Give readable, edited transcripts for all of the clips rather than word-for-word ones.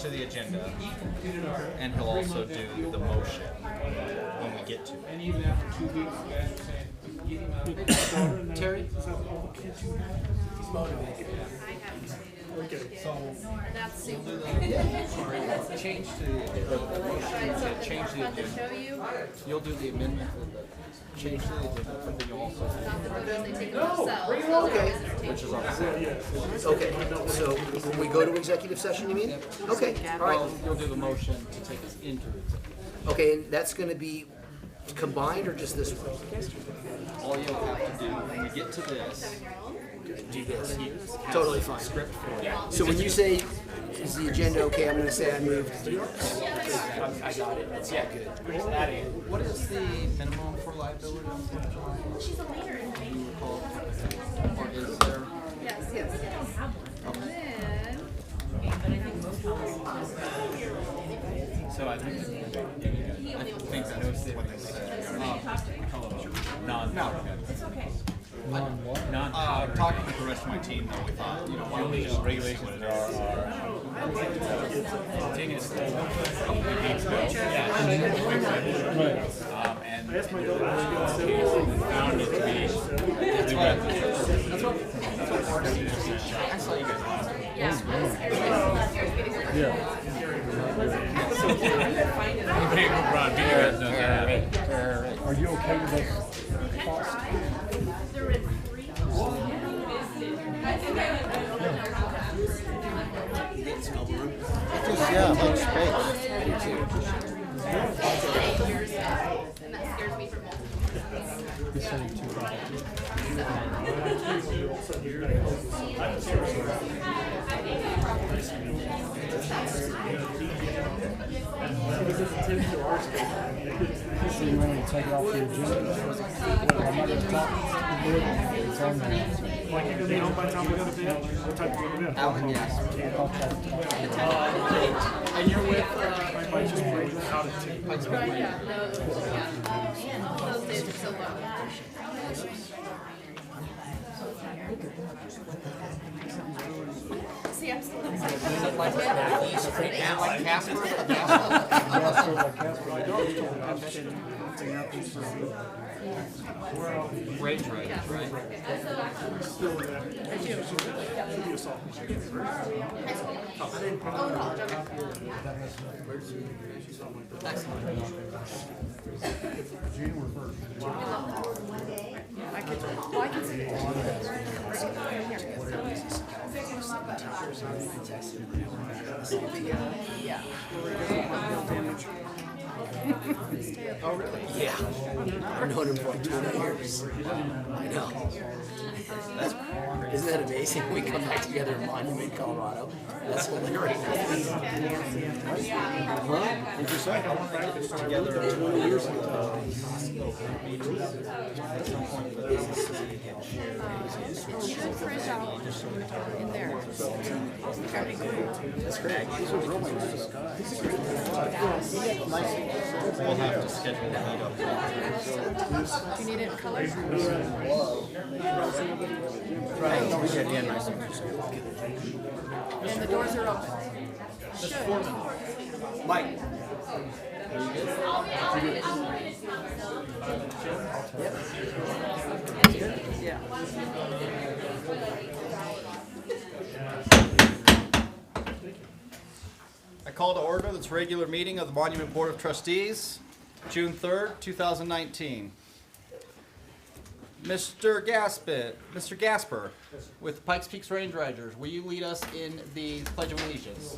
to the agenda, and he'll also do the motion when we get to it. And even after 2 weeks, you guys are saying, Terry? He's motivated. Okay. So That's we'll super. do the change to the motion. Change the agenda. You'll do the amendment with the change to the agenda, but then you'll also do They take it themselves. Okay. which is on the side. Okay, so when we go to executive session, you mean? Okay, all Well, right. you'll do the motion to take us into executive. Okay, and that's gonna be combined or just this one? All you'll have to do when we get to this, Do this. Totally fine. script for it. So when you say, is the agenda okay, I'm gonna say I moved. I got it. Yeah, good. What is the minimum for liability on 4th of July? She's a leader. Or is there? Yes, yes, yes. And So I think that's what they said. I'm talking with the rest of my team though. We thought, why don't we just Regulations are taking it slow. And found it to be I saw you guys last week. Are you okay with this? yeah, like space. And that scares me for multiple So you want me to take it off the agenda? I'm not gonna talk. It's on there. Like, you know, by the time we go to bed, what time do we go to bed? Alan, yes. And you're with, I just break that out at 2. Right, yeah, those days are so low. See, I'm still excited. Like Casper? Rage Riders, right? Oh, really? Yeah. I've known him for like 20 years. I know. Isn't that amazing? We come back together in Monument, Colorado. That's hilarious. Huh? What'd you say? Together 20 years ago. In there. That's great. We'll have to schedule the meet up. Do you need it in color? Right. No, we did. Yeah, nice. And the doors are open. Mike. I call to order this regular meeting of the Monument Board of Trustees, June 3rd, 2019. Mr. Gasper, with Pikes Peak Range Riders, will you lead us in the Pledge of Allegiance?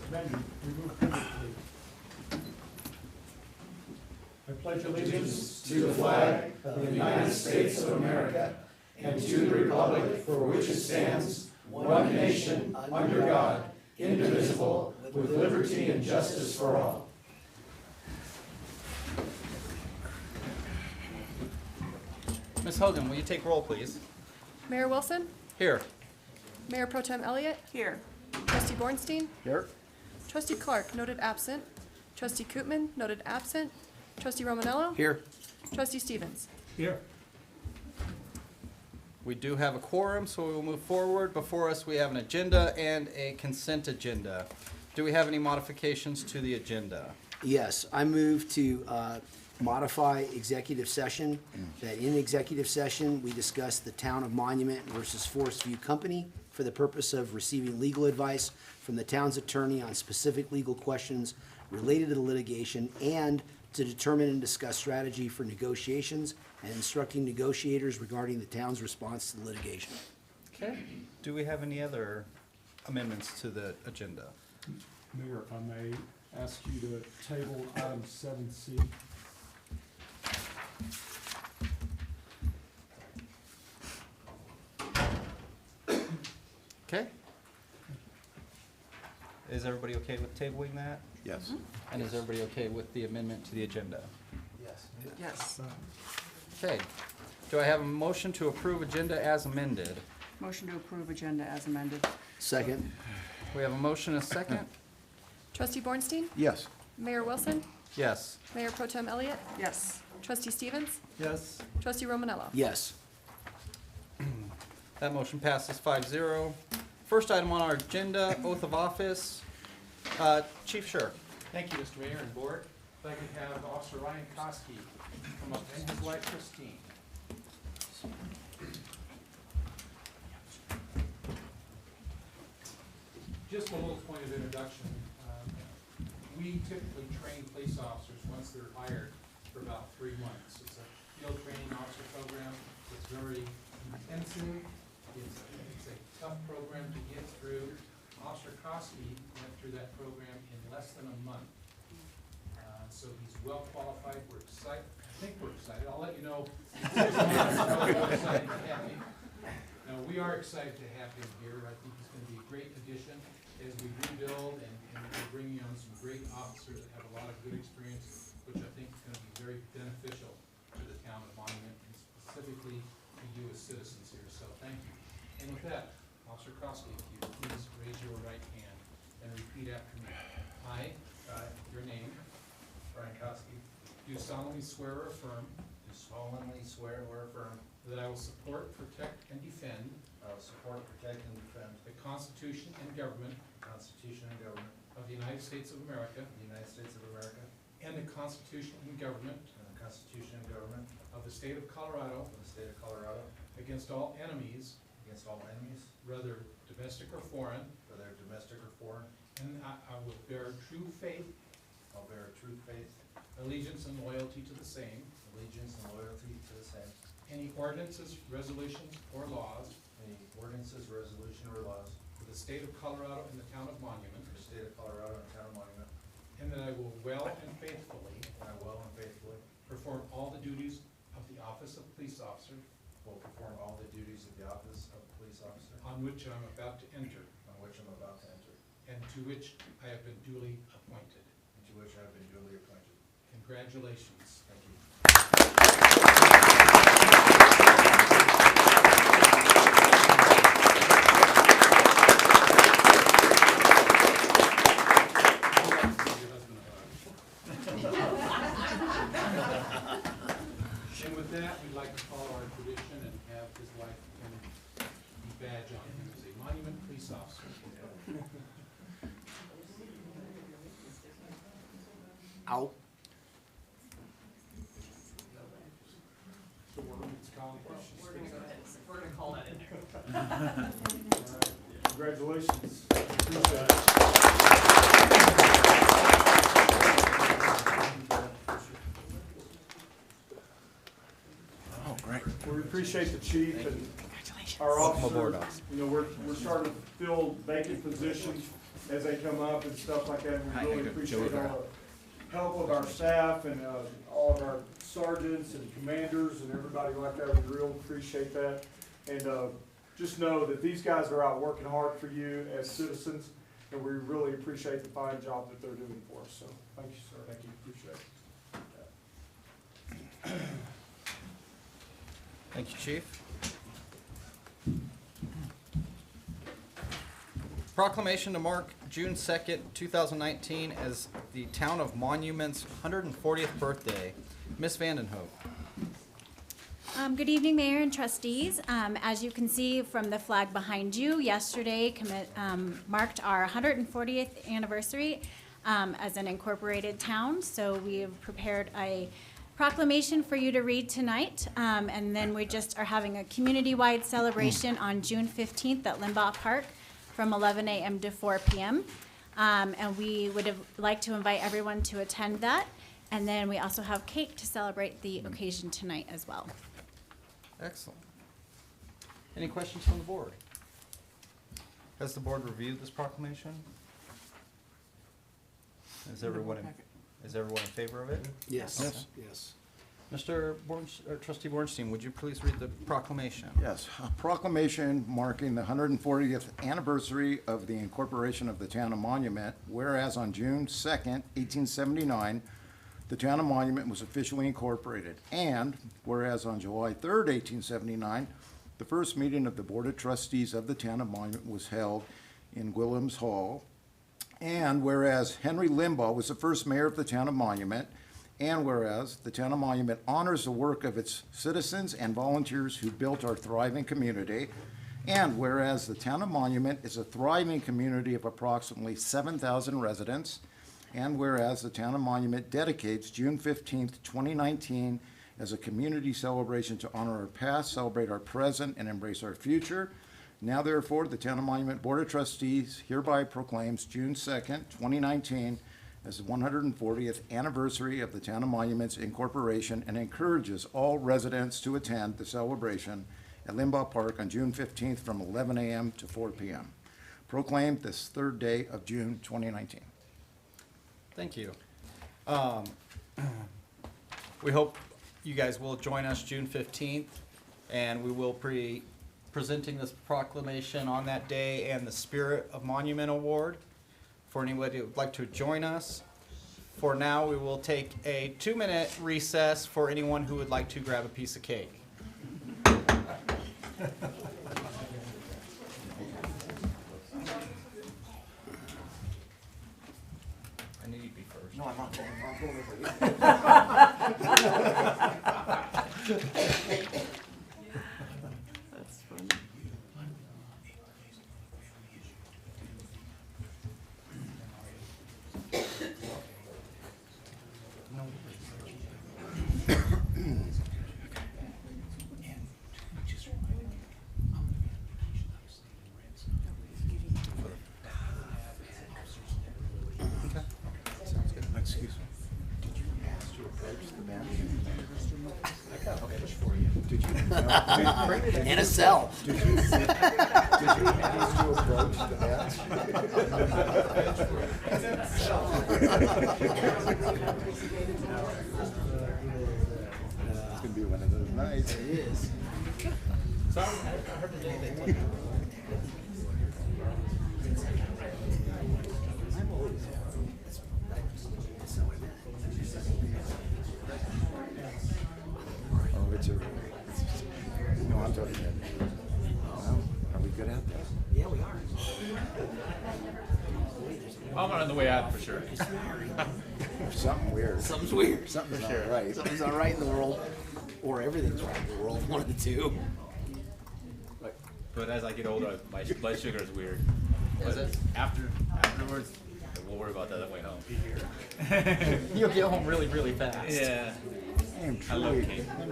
I pledge allegiance to the flag of the United States of America and to the republic for which it stands, one nation, under God, indivisible, with liberty and justice for all. Ms. Hogan, will you take roll, please? Mayor Wilson, Here. Mayor Pro Tem Elliott, Here. Trustee Bornstein, Here. Trustee Clark, noted absent, Trustee Koopman, noted absent, Trustee Romanello, Here. Trustee Stevens. Here. We do have a quorum, so we will move forward. Before us, we have an agenda and a consent agenda. Do we have any modifications to the agenda? Yes, I move to modify executive session, that in executive session, we discuss the Town of Monument versus Forest View Company for the purpose of receiving legal advice from the town's attorney on specific legal questions related to the litigation, and to determine and discuss strategy for negotiations and instructing negotiators regarding the town's response to the litigation. Okay. Do we have any other amendments to the agenda? Mayor, if I may ask you to table item 7C. Okay. Is everybody okay with tabling that? Yes. And is everybody okay with the amendment to the agenda? Yes. Okay. Do I have a motion to approve agenda as amended? Motion to approve agenda as amended. Second? We have a motion and a second? Trustee Bornstein? Yes. Mayor Wilson? Yes. Mayor Pro Tem Elliott? Yes. Trustee Stevens? Yes. Trustee Romanello? Yes. That motion passes 5-0. First item on our agenda, oath of office. Chief Shirk. Thank you, Mr. Mayor and Board. I'd like to have Officer Ryan Kosky come up and his wife Christine. Just a little point of introduction. We typically train police officers once they're hired for about 3 months. It's a field training officer program. It's very intensive. It's a tough program to get through. Officer Kosky went through that program in less than a month. So he's well qualified. We're excited. I think we're excited. I'll let you know. We're excited to have him. No, we are excited to have him here. I think he's going to be a great addition as we rebuild, and we're bringing on some great officers that have a lot of good experience, which I think is going to be very beneficial to the town of Monument, and specifically to you as citizens here. So thank you. And with that, Officer Kosky, if you please raise your right hand and repeat after me. I, your name, Brian Kosky, do solemnly swear or affirm do solemnly swear or affirm that I will support, protect, and defend I will support, protect, and defend the Constitution and government the Constitution and government of the United States of America of the United States of America and the Constitution and government and the Constitution and government of the State of Colorado of the State of Colorado against all enemies, against all enemies, whether domestic or foreign, whether domestic or foreign. and I will bear true faith, I'll bear true faith, allegiance, and loyalty to the same, allegiance, and loyalty to the same. any ordinances, resolutions, or laws Any ordinances, resolution, or laws for the State of Colorado and the town of Monument, for the State of Colorado and Town of Monument, and that I will well and faithfully and I will and faithfully perform all the duties of the office of police officer will perform all the duties of the office of police officer on which I'm about to enter on which I'm about to enter, and to which I have been duly appointed. and to which I have been duly appointed. Congratulations. Thank you. And with that, we'd like to follow our tradition and have his wife pin the badge on him as a monument police officer. Ow. So it's calling questions. We're gonna call that in there. Congratulations. Appreciate it. Oh, great. We appreciate the chief and our Welcome aboard, officers. officer. You know, we're starting to fill vacant positions as they come up and stuff like that. We really appreciate all the help of our staff and all of our sergeants and commanders and everybody like that. We really appreciate that. And just know that these guys are out working hard for you as citizens, and we really appreciate the fine job that they're doing for us. So, thank you, sir. Thank you. Appreciate it. Thank you, Chief. Proclamation to mark June 2nd, 2019 as the Town of Monument's 140th birthday. Miss Vandenhoek. Good evening, Mayor and trustees. As you can see from the flag behind you, yesterday marked our 140th anniversary as an incorporated town. So we have prepared a proclamation for you to read tonight. And then we just are having a community-wide celebration on June 15th at Limbaugh Park from 11 a.m. to 4 p.m. And we would like to invite everyone to attend that. And then we also have cake to celebrate the occasion tonight as well. Excellent. Any questions from the board? Has the board reviewed this proclamation? Is everyone in favor of it? Yes. Okay. Yes. Mr. Trustee Bornstein, would you please read the proclamation? Yes, a proclamation marking the 140th anniversary of the incorporation of the town of Monument, whereas on June 2nd, 1879, the town of Monument was officially incorporated, and whereas on July 3rd, 1879, the first meeting of the Board of Trustees of the town of Monument was held in Williams Hall, and whereas Henry Limbaugh was the first mayor of the town of Monument, and whereas the town of Monument honors the work of its citizens and volunteers who built our thriving community, and whereas the town of Monument is a thriving community of approximately 7,000 residents, and whereas the town of Monument dedicates June 15th, 2019 as a community celebration to honor our past, celebrate our present, and embrace our future. Now therefore, the town of Monument Board of Trustees hereby proclaims June 2nd, 2019 as the 140th anniversary of the town of Monument's incorporation and encourages all residents to attend the celebration at Limbaugh Park on June 15th from 11 a.m. to 4 p.m. Proclaimed this third day of June 2019. Thank you. We hope you guys will join us June 15th, and we will be presenting this proclamation on that day and the Spirit of Monument Award for anybody who would like to join us. For now, we will take a 2-minute recess for anyone who would like to grab a piece of cake. I need you to be first. No, I'm not going. I'm going over you. That's funny. Excuse me. Did you ask to approach the bench? I got a pitch for you. Did you? And a cell. Did you ask to approach the bench? It's gonna be one of those nights. It is. So I heard today they Oh, it's a, no, I'm talking about, well, are we good at this? Yeah, we are. I'm on the way out for sure. There's something weird. Something's weird. Something's not right. Something's not right in the world, or everything's right in the world. One of the two. But as I get older, my blood sugar is weird. Is it? Afterwards, we'll worry about that on the way home. You'll get home really, really fast. Yeah. I am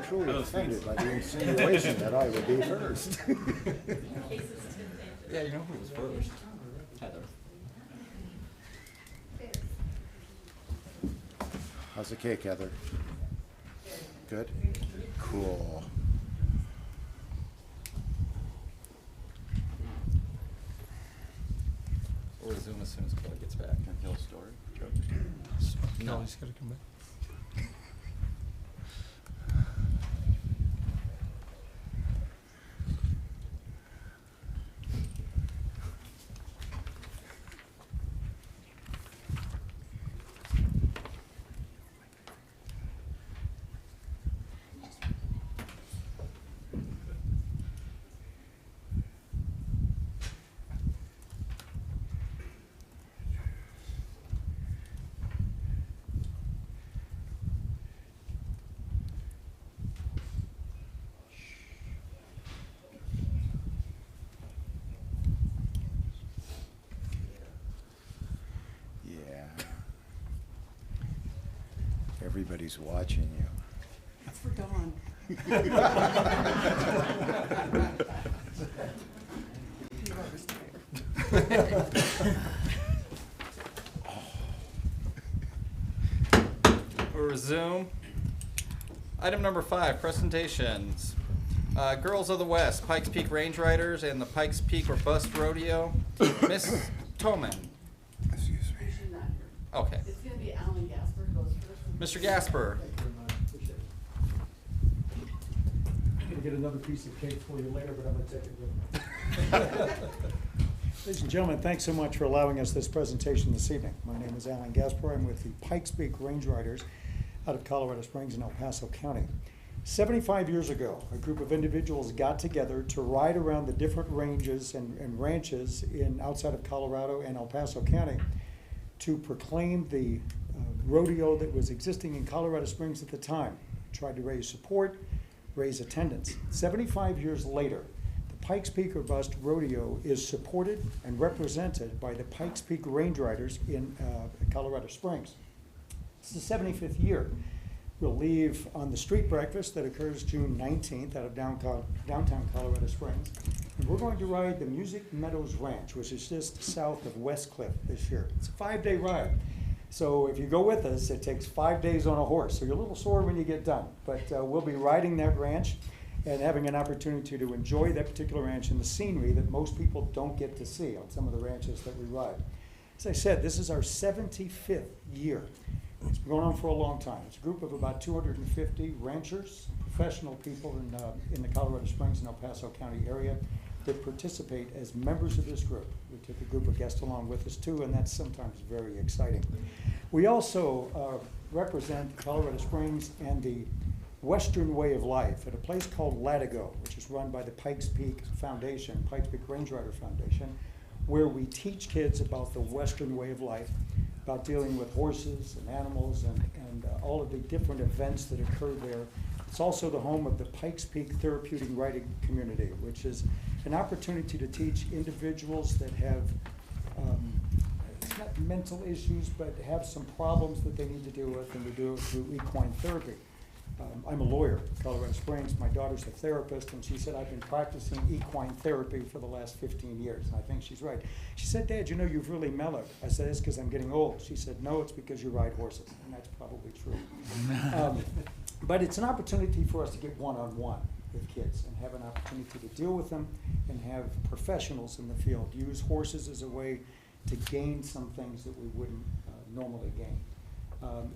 truly offended by the insinuation that I would be first. Yeah, you know who was first? Heather. How's the cake, Heather? Good? Cool. We'll resume as soon as Clay gets back. Can I tell a story? No, he's gotta come back. Everybody's watching you. That's for Dawn. We'll resume. Item number 5, presentations. Girls of the West, Pikes Peak Range Riders and the Pikes Peak or Bust Rodeo. Miss Toman. Excuse me. Okay. It's gonna be Alan Gasper goes first. Mr. Gasper. I'm gonna get another piece of cake for you later, but I'm gonna take it with me. Ladies and gentlemen, thanks so much for allowing us this presentation this evening. My name is Alan Gasper. I'm with the Pikes Peak Range Riders out of Colorado Springs in El Paso County. 75 years ago, a group of individuals got together to ride around the different ranges and ranches outside of Colorado and El Paso County to proclaim the rodeo that was existing in Colorado Springs at the time. Tried to raise support, raise attendance. 75 years later, the Pikes Peak or Bust Rodeo is supported and represented by the Pikes Peak Range Riders in Colorado Springs. It's the 75th year. We'll leave on the street breakfast that occurs June 19th out of downtown Colorado Springs. And we're going to ride the Music Meadows Ranch, which is just south of West Cliff this year. It's a 5-day ride. So if you go with us, it takes 5 days on a horse. So you're a little sore when you get done. But we'll be riding that ranch and having an opportunity to enjoy that particular ranch and the scenery that most people don't get to see on some of the ranches that we ride. As I said, this is our 75th year. It's been going on for a long time. It's a group of about 250 ranchers, professional people in the Colorado Springs and El Paso County area that participate as members of this group. We took a group of guests along with us too, and that's sometimes very exciting. We also represent Colorado Springs and the Western way of life at a place called Latigo, which is run by the Pikes Peak Foundation, Pikes Peak Range Rider Foundation, where we teach kids about the Western way of life, about dealing with horses and animals and all of the different events that occur there. It's also the home of the Pikes Peak Therapeutic Riding Community, which is an opportunity to teach individuals that have, not mental issues, but have some problems that they need to deal with, and we do it through equine therapy. I'm a lawyer in Colorado Springs. My daughter's a therapist, and she said, I've been practicing equine therapy for the last 15 years, and I think she's right. She said, Dad, you know, you've really mellowed. I said, it's because I'm getting old. She said, no, it's because you ride horses, and that's probably true. But it's an opportunity for us to get one-on-one with kids and have an opportunity to deal with them and have professionals in the field use horses as a way to gain some things that we wouldn't normally gain.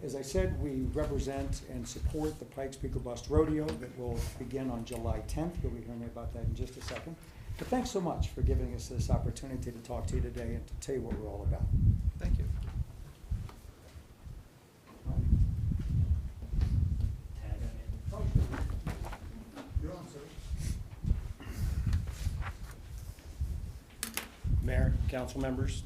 As I said, we represent and support the Pikes Peak or Bust Rodeo that will begin on July 10th. You'll be hearing about that in just a second. But thanks so much for giving us this opportunity to talk to you today and to tell you what we're all about. Thank you. Mayor, council members,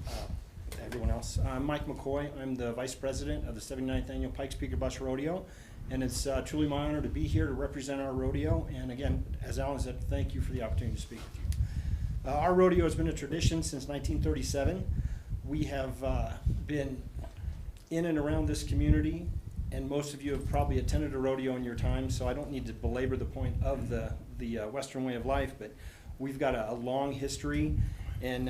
everyone else. I'm Mike McCoy. I'm the vice president of the 79th Annual Pikes Peak or Bust Rodeo, and it's truly my honor to be here to represent our rodeo. And again, as Alan said, thank you for the opportunity to speak with you. Our rodeo has been a tradition since 1937. We have been in and around this community, and most of you have probably attended a rodeo in your time, so I don't need to belabor the point of the Western way of life, but we've got a long history. And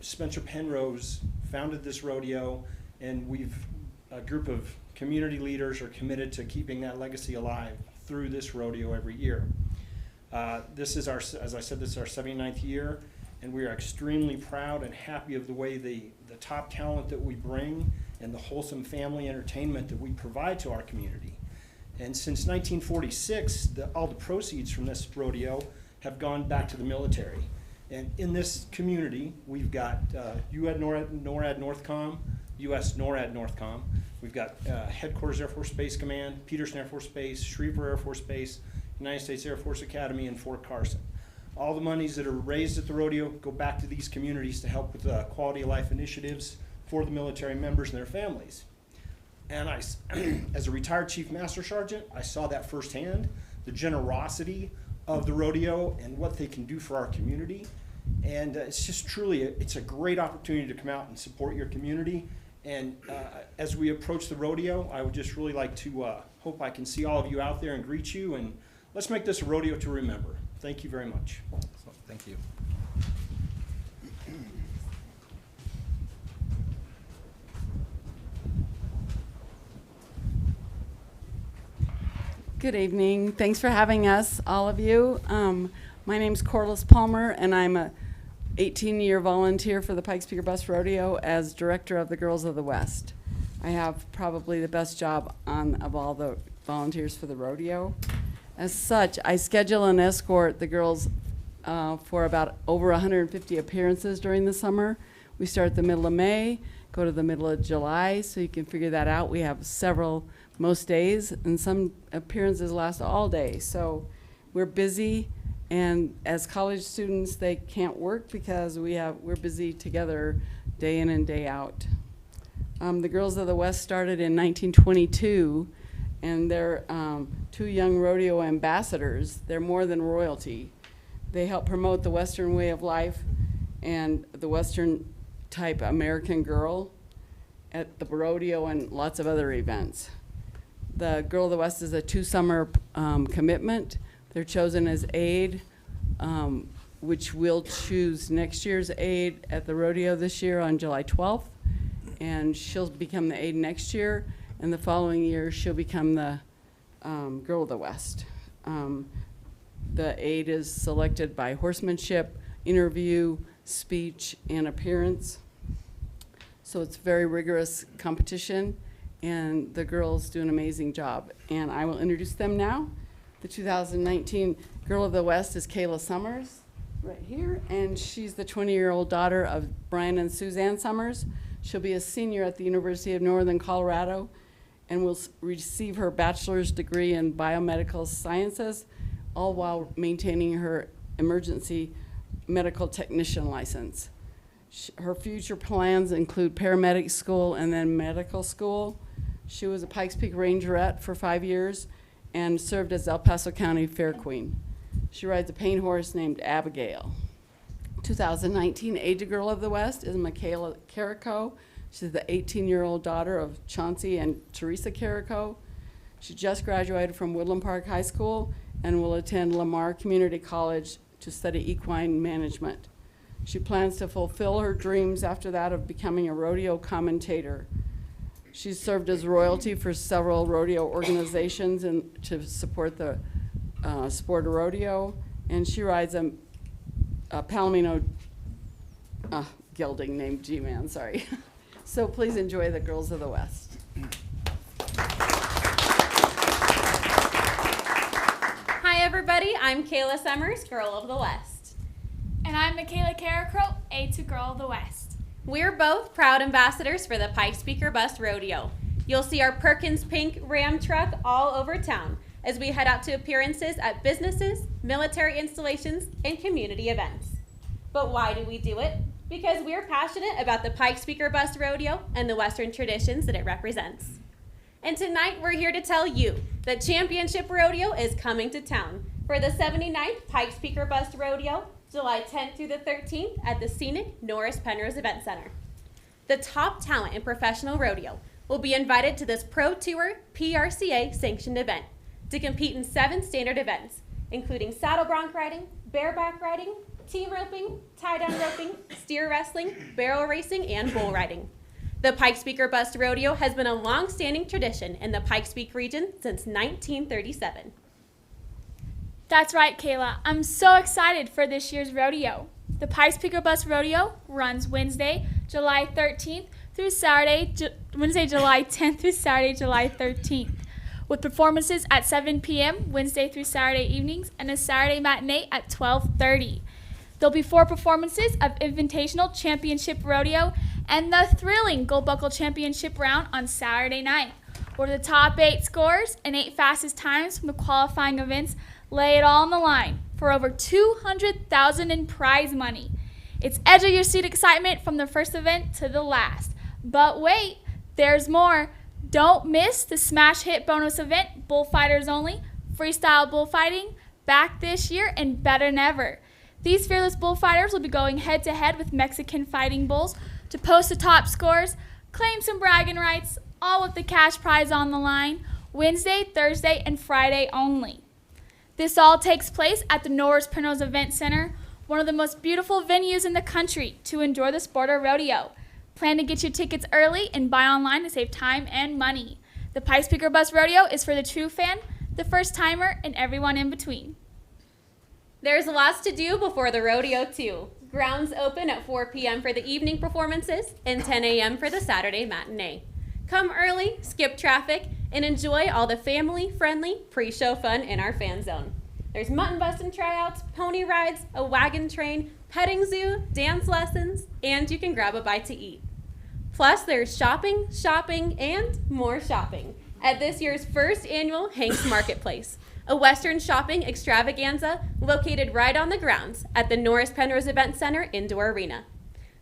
Spencer Penrose founded this rodeo, and a group of community leaders are committed to keeping that legacy alive through this rodeo every year. This is as I said, this is our 79th year, and we are extremely proud and happy of the way the top talent that we bring and the wholesome family entertainment that we provide to our community. And since 1946, all the proceeds from this rodeo have gone back to the military. And in this community, we've got US NORAD Northcom, US NORAD Northcom. We've got Headquarters Air Force Space Command, Peterson Air Force Base, Shreveport Air Force Base, United States Air Force Academy, and Fort Carson. All the monies that are raised at the rodeo go back to these communities to help with quality of life initiatives for the military members and their families. And as a retired Chief Master Sergeant, I saw that firsthand, the generosity of the rodeo and what they can do for our community. And it's just truly, it's a great opportunity to come out and support your community And as we approach the rodeo, I would just really like to hope I can see all of you out there and greet you, and let's make this a rodeo to remember. Thank you very much. So, thank you. Good evening. Thanks for having us, all of you. My name's Corliss Palmer, and I'm a 18-year volunteer for the Pikes Peak Bus Rodeo as director of the Girls of the West. I have probably the best job of all the volunteers for the rodeo. As such, I schedule and escort the girls for about over 150 appearances during the summer. We start the middle of May, go to the middle of July, so you can figure that out. We have several most days, and some appearances last all day. So we're busy, and as college students, they can't work because we're busy together day in and day out. The Girls of the West started in 1922, and they're 2 young rodeo ambassadors. They're more than royalty. They help promote the Western way of life and the Western type American girl at the rodeo and lots of other events. The Girl of the West is a 2-summer commitment. They're chosen as aide, which we'll choose next year's aide at the rodeo this year on July 12th. And she'll become the aide next year. And the following year, she'll become the Girl of the West. The aide is selected by horsemanship, interview, speech, and appearance. So it's very rigorous competition, and the girls do an amazing job. And I will introduce them now. The 2019 Girl of the West is Kayla Summers, right here, and she's the 20-year-old daughter of Brian and Suzanne Summers. She'll be a senior at the University of Northern Colorado and will receive her bachelor's degree in biomedical sciences, all while maintaining her emergency medical technician license. Her future plans include paramedic school and then medical school. She was a Pikes Peak Rangerette for 5 years and served as El Paso County Fair Queen. She rides a paint horse named Abigail. 2019 Age Girl of the West is Michaela Carrico. She's the 18-year-old daughter of Chauncey and Teresa Carrico. She just graduated from Woodland Park High School and will attend Lamar Community College to study equine management. She plans to fulfill her dreams after that of becoming a rodeo commentator. She's served as royalty for several rodeo organizations and to support the sport of rodeo, and she rides a Palomino gelding named G-Man, sorry. So please enjoy the Girls of the West. Hi everybody, I'm Kayla Summers, Girl of the West. And I'm Michaela Carrico, Aide to Girl of the West. We're both proud ambassadors for the Pikes Peak Bus Rodeo. You'll see our Perkins Pink Ram truck all over town as we head out to appearances at businesses, military installations, and community events. But why do we do it? Because we're passionate about the Pikes Peak Bus Rodeo and the Western traditions that it represents. And tonight we're here to tell you that Championship Rodeo is coming to town for the 79th Pikes Peak Bus Rodeo, July 10th through the 13th at the scenic Norris Penrose Event Center. The top talent in professional rodeo will be invited to this Pro Tour PRCA sanctioned event to compete in 7 standard events, including saddle bronc riding, bareback riding, team roping, tie-down roping, steer wrestling, barrel racing, and bull riding. The Pikes Peak Bus Rodeo has been a long-standing tradition in the Pikes Peak region since 1937. That's right, Kayla. I'm so excited for this year's rodeo. The Pikes Peak Bus Rodeo runs Wednesday, July 13th through Wednesday, July 10th through Saturday, July 13th, with performances at 7 p.m. Wednesday through Saturday evenings and a Saturday matinee at 12:30. There'll be 4 performances of Invitational Championship Rodeo and the thrilling Gold Buckle Championship round on Saturday night, where the top 8 scores and 8 fastest times from the qualifying events lay it all on the line for over $200,000 in prize money. It's edge of your seat excitement from the first event to the last. But wait, there's more. Don't miss the smash hit bonus event, Bullfighters Only, freestyle bullfighting, back this year and better than ever. These fearless bullfighters will be going head to head with Mexican fighting bulls to post the top scores, Claim some bragging rights, all with the cash prize on the line, Wednesday, Thursday, and Friday only. This all takes place at the Norris Penrose Event Center, one of the most beautiful venues in the country to enjoy the sport of rodeo. Plan to get your tickets early and buy online to save time and money. The Pikes Peak Bus Rodeo is for the true fan, the first timer, and everyone in between. There's lots to do before the rodeo, too. Grounds open at 4 p.m. for the evening performances and 10 a.m. for the Saturday matinee. Come early, skip traffic, and enjoy all the family-friendly pre-show fun in our fan zone. There's mutton busting tryouts, pony rides, a wagon train, petting zoo, dance lessons, and you can grab a bite to eat. Plus, there's shopping, and more shopping at this year's first annual Hanks Marketplace, a Western shopping extravaganza located right on the grounds at the Norris Penrose Event Center Indoor Arena.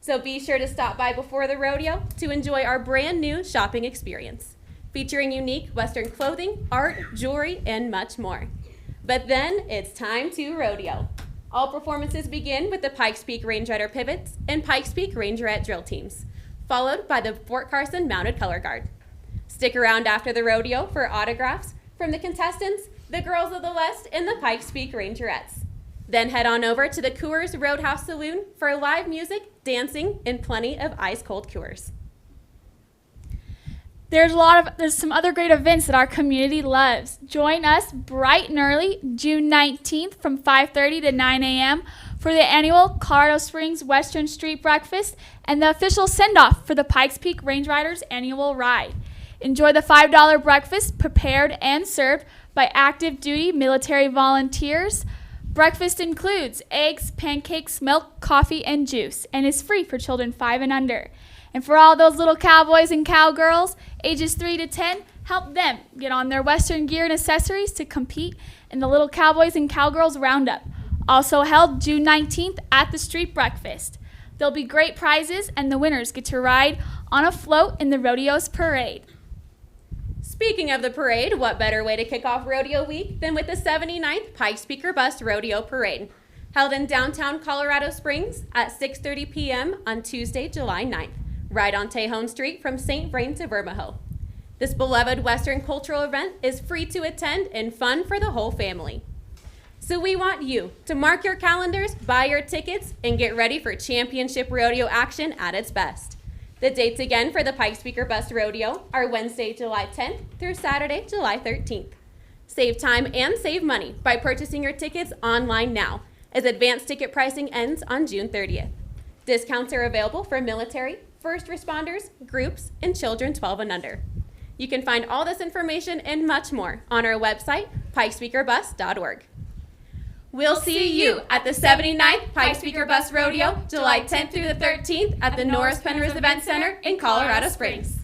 So be sure to stop by before the rodeo to enjoy our brand new shopping experience, featuring unique Western clothing, art, jewelry, and much more. But then it's time to rodeo. All performances begin with the Pikes Peak Range Rider pivots and Pikes Peak Rangerette drill teams, followed by the Fort Carson Mounted Color Guard. Stick around after the rodeo for autographs from the contestants, the Girls of the West, and the Pikes Peak Rangerettes. Then head on over to the Coors Roadhouse Saloon for live music, dancing, and plenty of ice-cold Coors. There's some other great events that our community loves. Join us bright and early, June 19th from 5:30 to 9 a.m. for the annual Colorado Springs Western Street Breakfast and the official send-off for the Pikes Peak Range Riders annual ride. Enjoy the $5 breakfast prepared and served by active duty military volunteers. Breakfast includes eggs, pancakes, milk, coffee, and juice, and is free for children 5 and under. And for all those little cowboys and cowgirls, ages 3 to 10, help them get on their Western gear and accessories to compete in the Little Cowboys and Cowgirls Roundup, also held June 19th at the Street Breakfast. There'll be great prizes, and the winners get to ride on a float in the rodeo's parade. Speaking of the parade, what better way to kick off Rodeo Week than with the 79th Pikes Peak Bus Rodeo Parade, held in downtown Colorado Springs at 6:30 p.m. on Tuesday, July 9th, right on Tejon Street from St. Vrain to Vermejo. This beloved Western cultural event is free to attend and fun for the whole family. So we want you to mark your calendars, buy your tickets, and get ready for championship rodeo action at its best. The dates again for the Pikes Peak Bus Rodeo are Wednesday, July 10th through Saturday, July 13th. Save time and save money by purchasing your tickets online now, as advanced ticket pricing ends on June 30th. Discounts are available for military, first responders, groups, and children 12 and under. You can find all this information and much more on our website, pikespeakerbus.org. We'll see you at the 79th Pikes Peak Bus Rodeo, July 10th through the 13th at the Norris Penrose Event Center in Colorado Springs.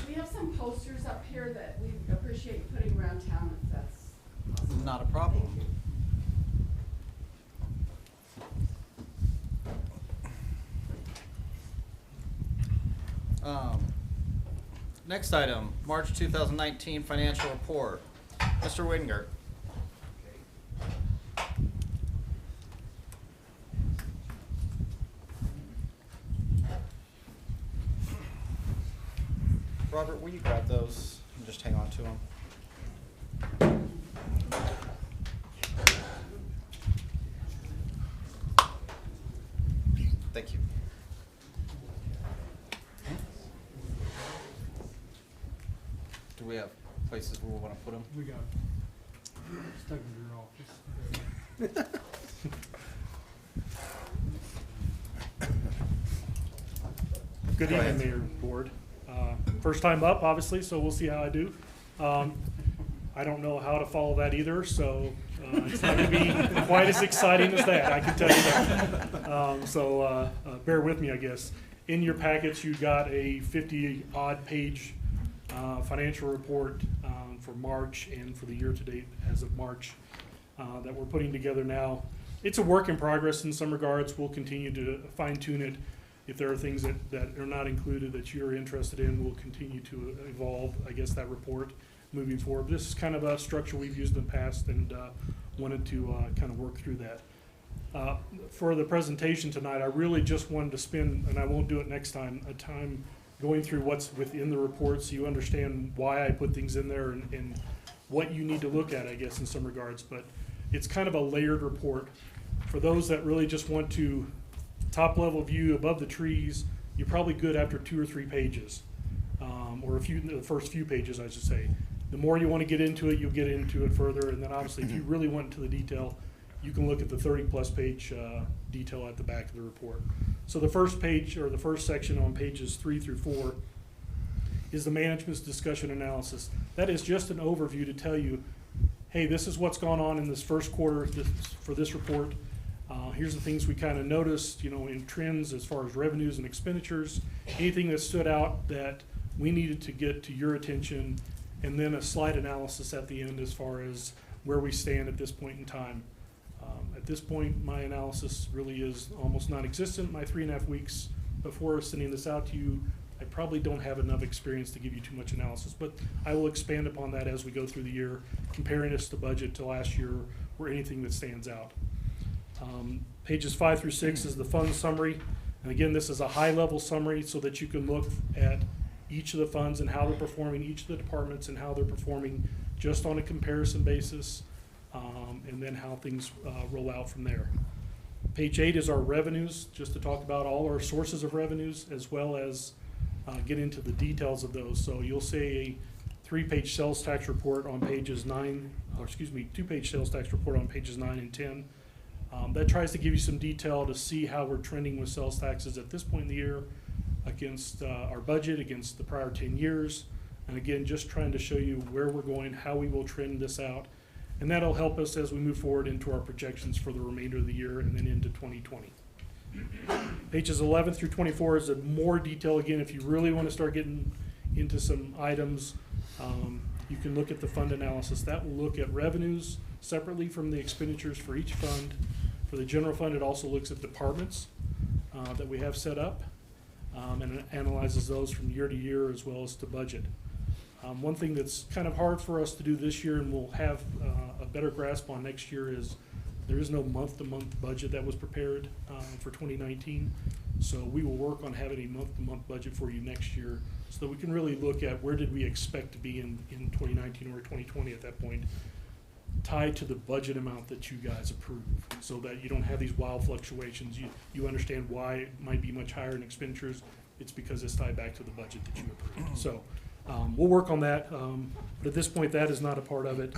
We have some posters up here that we appreciate putting around town if that's Not a problem. Next item, March 2019 financial report. Mr. Wingert. Robert, will you grab those and just hang on to them? Thank you. Do we have places where we want to put them? We got stuck in your office. Good evening, Mayor and Board. First time up, obviously, so we'll see how I do. I don't know how to follow that either, so it's not going to be quite as exciting as that, I can tell you that. Bear with me, I guess. In your packets, you got a 50-odd page financial report for March and for the year-to-date as of March that we're putting together now. It's a work in progress in some regards. We'll continue to fine-tune it. If there are things that are not included that you're interested in, we'll continue to evolve, I guess, that report. moving forward. This is kind of a structure we've used in the past, and wanted to kind of work through that. For the presentation tonight, I really just wanted to spend, and I won't do it next time, a time going through what's within the report so you understand why I put things in there and what you need to look at, I guess, in some regards. But it's kind of a layered report. For those that really just want to top level view above the trees, you're probably good after 2 or 3 pages, or the first few pages, I should say. The more you want to get into it, you'll get into it further, and then obviously if you really want into the detail, you can look at the 30-plus page detail at the back of the report. So the first page, or the first section on pages 3 through 4, is the management's discussion analysis. That is just an overview to tell you, hey, this is what's gone on in this first quarter for this report. Here's the things we kind of noticed, in trends as far as revenues and expenditures, anything that stood out that we needed to get to your attention, and then a slide analysis at the end as far as where we stand at this point in time. At this point, my analysis really is almost non-existent. My 3.5 weeks before sending this out to you, I probably don't have enough experience to give you too much analysis, but I will expand upon that as we go through the year, comparing us to budget to last year or anything that stands out. Pages 5 through 6 is the fund summary. And again, this is a high-level summary so that you can look at each of the funds and how they're performing, each of the departments and how they're performing just on a comparison basis, and then how things roll out from there. Page 8 is our revenues, just to talk about all our sources of revenues as well as get into the details of those. So you'll see a 3-page sales tax report on pages 2-page sales tax report on pages 9 and 10. That tries to give you some detail to see how we're trending with sales taxes at this point in the year against our budget, against the prior 10 years. And again, just trying to show you where we're going, how we will trend this out. And that'll help us as we move forward into our projections for the remainder of the year and then into 2020. Pages 11 through 24 is a more detail. Again, if you really want to start getting into some items, you can look at the fund analysis. That will look at revenues separately from the expenditures for each fund. For the general fund, it also looks at departments that we have set up, and it analyzes those from year to year as well as to budget. One thing that's kind of hard for us to do this year, and we'll have a better grasp on next year, is there is no month-to-month budget that was prepared for 2019. So we will work on having a month-to-month budget for you next year so that we can really look at where did we expect to be in 2019 or 2020 at that point, tied to the budget amount that you guys approve, so that you don't have these wild fluctuations. You understand why it might be much higher in expenditures. It's because it's tied back to the budget that you approved. So we'll work on that, but at this point that is not a part of it.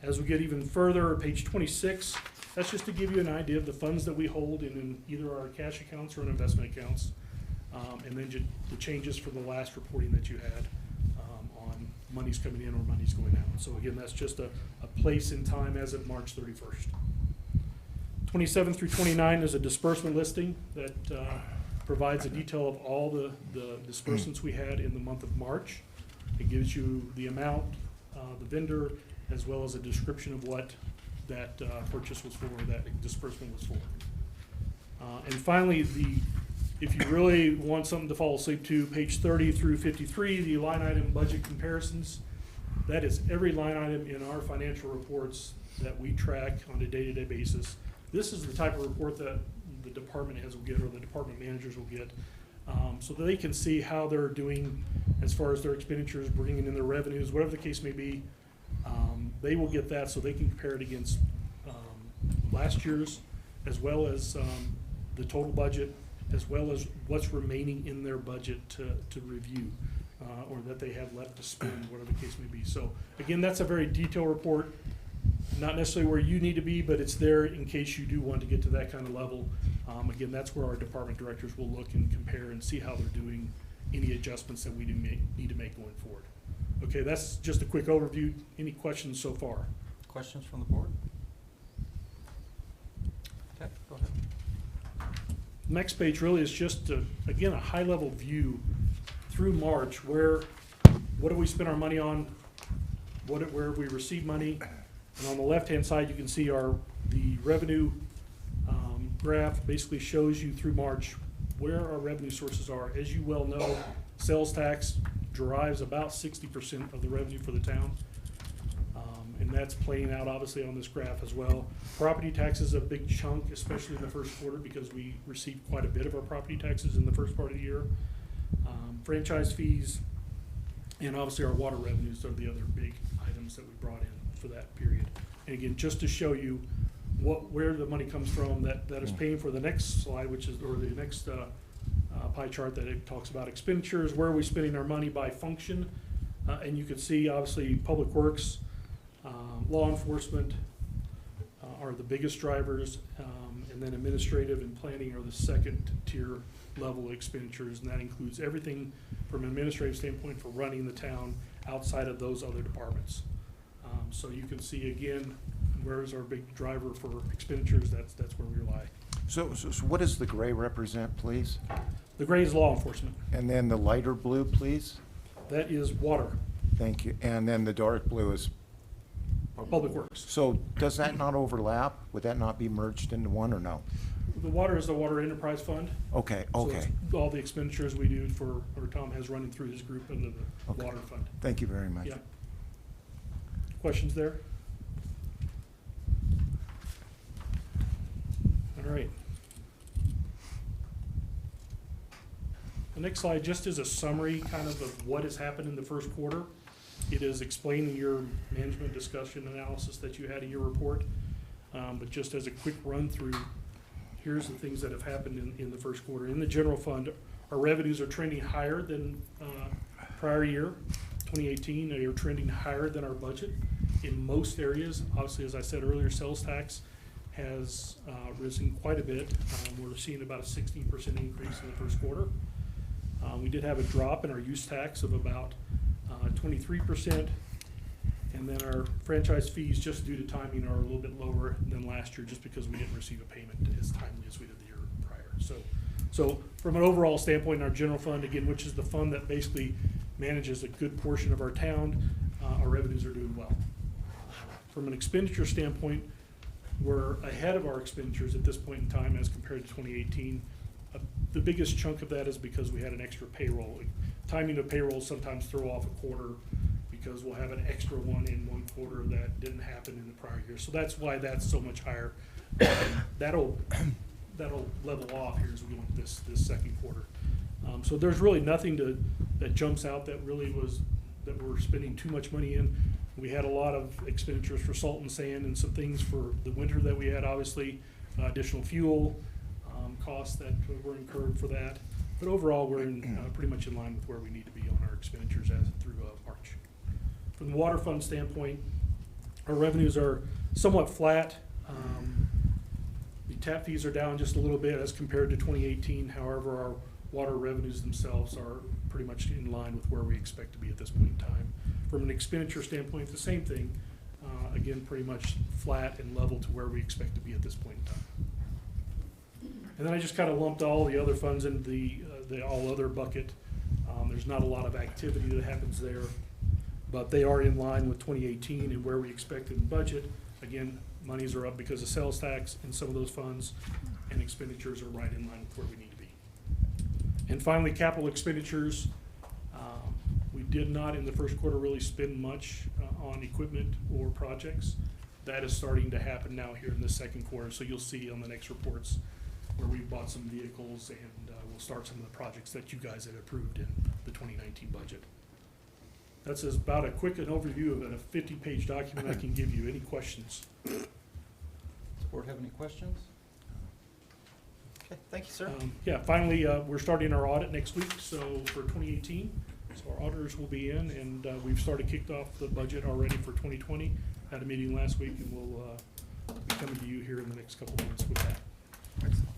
As we get even further, page 26, that's just to give you an idea of the funds that we hold in either our cash accounts or in investment accounts, and then the changes for the last reporting that you had on monies coming in or monies going out. So again, that's just a place in time as of March 31st. 27 through 29 is a disbursement listing that provides a detail of all the disbursements we had in the month of March. It gives you the amount, the vendor, as well as a description of what that purchase was for, that disbursement was for. And finally, if you really want something to fall asleep to, page 30 through 53, the line item budget comparisons. That is every line item in our financial reports that we track on a day-to-day basis. This is the type of report that the department heads will get, or the department managers will get, so that they can see how they're doing as far as their expenditures, bringing in their revenues, whatever the case may be. They will get that so they can compare it against last year's, as well as the total budget, as well as what's remaining in their budget to review, or that they have left to spend, whatever the case may be. So again, that's a very detailed report, not necessarily where you need to be, but it's there in case you do want to get to that kind of level. Again, that's where our department directors will look and compare and see how they're doing, any adjustments that we need to make going forward. Okay, that's just a quick overview. Any questions so far? Questions from the board? Okay, go ahead. Next page really is just, again, a high-level view through March. What do we spend our money on? Where we receive money? And on the left-hand side, you can see the revenue graph basically shows you through March where our revenue sources are. As you well know, sales tax drives about 60% of the revenue for the town. And that's playing out obviously on this graph as well. Property tax is a big chunk, especially in the first quarter, because we received quite a bit of our property taxes in the first part of the year. Franchise fees, and obviously our water revenues are the other big items that we brought in for that period. And again, just to show you where the money comes from that is paying for the next slide, which is, or the next pie chart that it talks about expenditures, where are we spending our money by function. And you can see obviously public works, law enforcement are the biggest drivers, and then administrative and planning are the second tier level expenditures, and that includes everything from an administrative standpoint for running the town outside of those other departments. So you can see again, where is our big driver for expenditures, that's where we rely. So what does the gray represent, please? The gray is law enforcement. And then the lighter blue, please? That is water. Thank you. And then the dark blue is? Public works. So does that not overlap? Would that not be merged into one or no? The water is the water enterprise fund. Okay, So okay. it's all the expenditures we do for, or Tom has running through his group under the Okay. water fund. Thank you very much. Yeah. Questions there? All right. The next slide just is a summary kind of what has happened in the first quarter. It is explaining your management discussion analysis that you had in your report. But just as a quick run through, here's the things that have happened in the first quarter. In the general fund, our revenues are trending higher than prior year, 2018. They are trending higher than our budget in most areas. Obviously, as I said earlier, sales tax has risen quite a bit. We're seeing about a 16% increase in the first quarter. We did have a drop in our use tax of about 23%. And then our franchise fees, just due to timing, are a little bit lower than last year, just because we didn't receive a payment as timely as we did the year prior. So from an overall standpoint, in our general fund, again, which is the fund that basically manages a good portion of our town, our revenues are doing well. From an expenditure standpoint, we're ahead of our expenditures at this point in time as compared to 2018. The biggest chunk of that is because we had an extra payroll. Timing of payroll sometimes throw off a quarter, because we'll have an extra one in one quarter that didn't happen in the prior year. So that's why that's so much higher. That'll level off here as we go into this second quarter. So there's really nothing that jumps out that really was, that we're spending too much money in. We had a lot of expenditures for salt and sand and some things for the winter that we had, obviously, additional fuel costs that were incurred for that. But overall, we're pretty much in line with where we need to be on our expenditures as through March. From the water fund standpoint, our revenues are somewhat flat. The tap fees are down just a little bit as compared to 2018. However, our water revenues themselves are pretty much in line with where we expect to be at this point in time. From an expenditure standpoint, the same thing. Again, pretty much flat and level to where we expect to be at this point in time. And then I just kind of lumped all the other funds into the all other bucket. There's not a lot of activity that happens there, but they are in line with 2018 and where we expected in budget. Again, monies are up because of sales tax in some of those funds, and expenditures are right in line with where we need to be. And finally, capital expenditures. We did not in the first quarter really spend much on equipment or projects. That is starting to happen now here in the second quarter, so you'll see on the next reports where we bought some vehicles, and we'll start some of the projects that you guys had approved in the 2019 budget. That's about a quick an overview of a 50-page document I can give you. Any questions? Does the board have any questions? Okay, thank you, sir. Yeah, finally, we're starting our audit next week, so for 2018. So our auditors will be in, and we've kicked off the budget already for 2020. Had a meeting last week, and we'll be coming to you here in the next couple of months with that.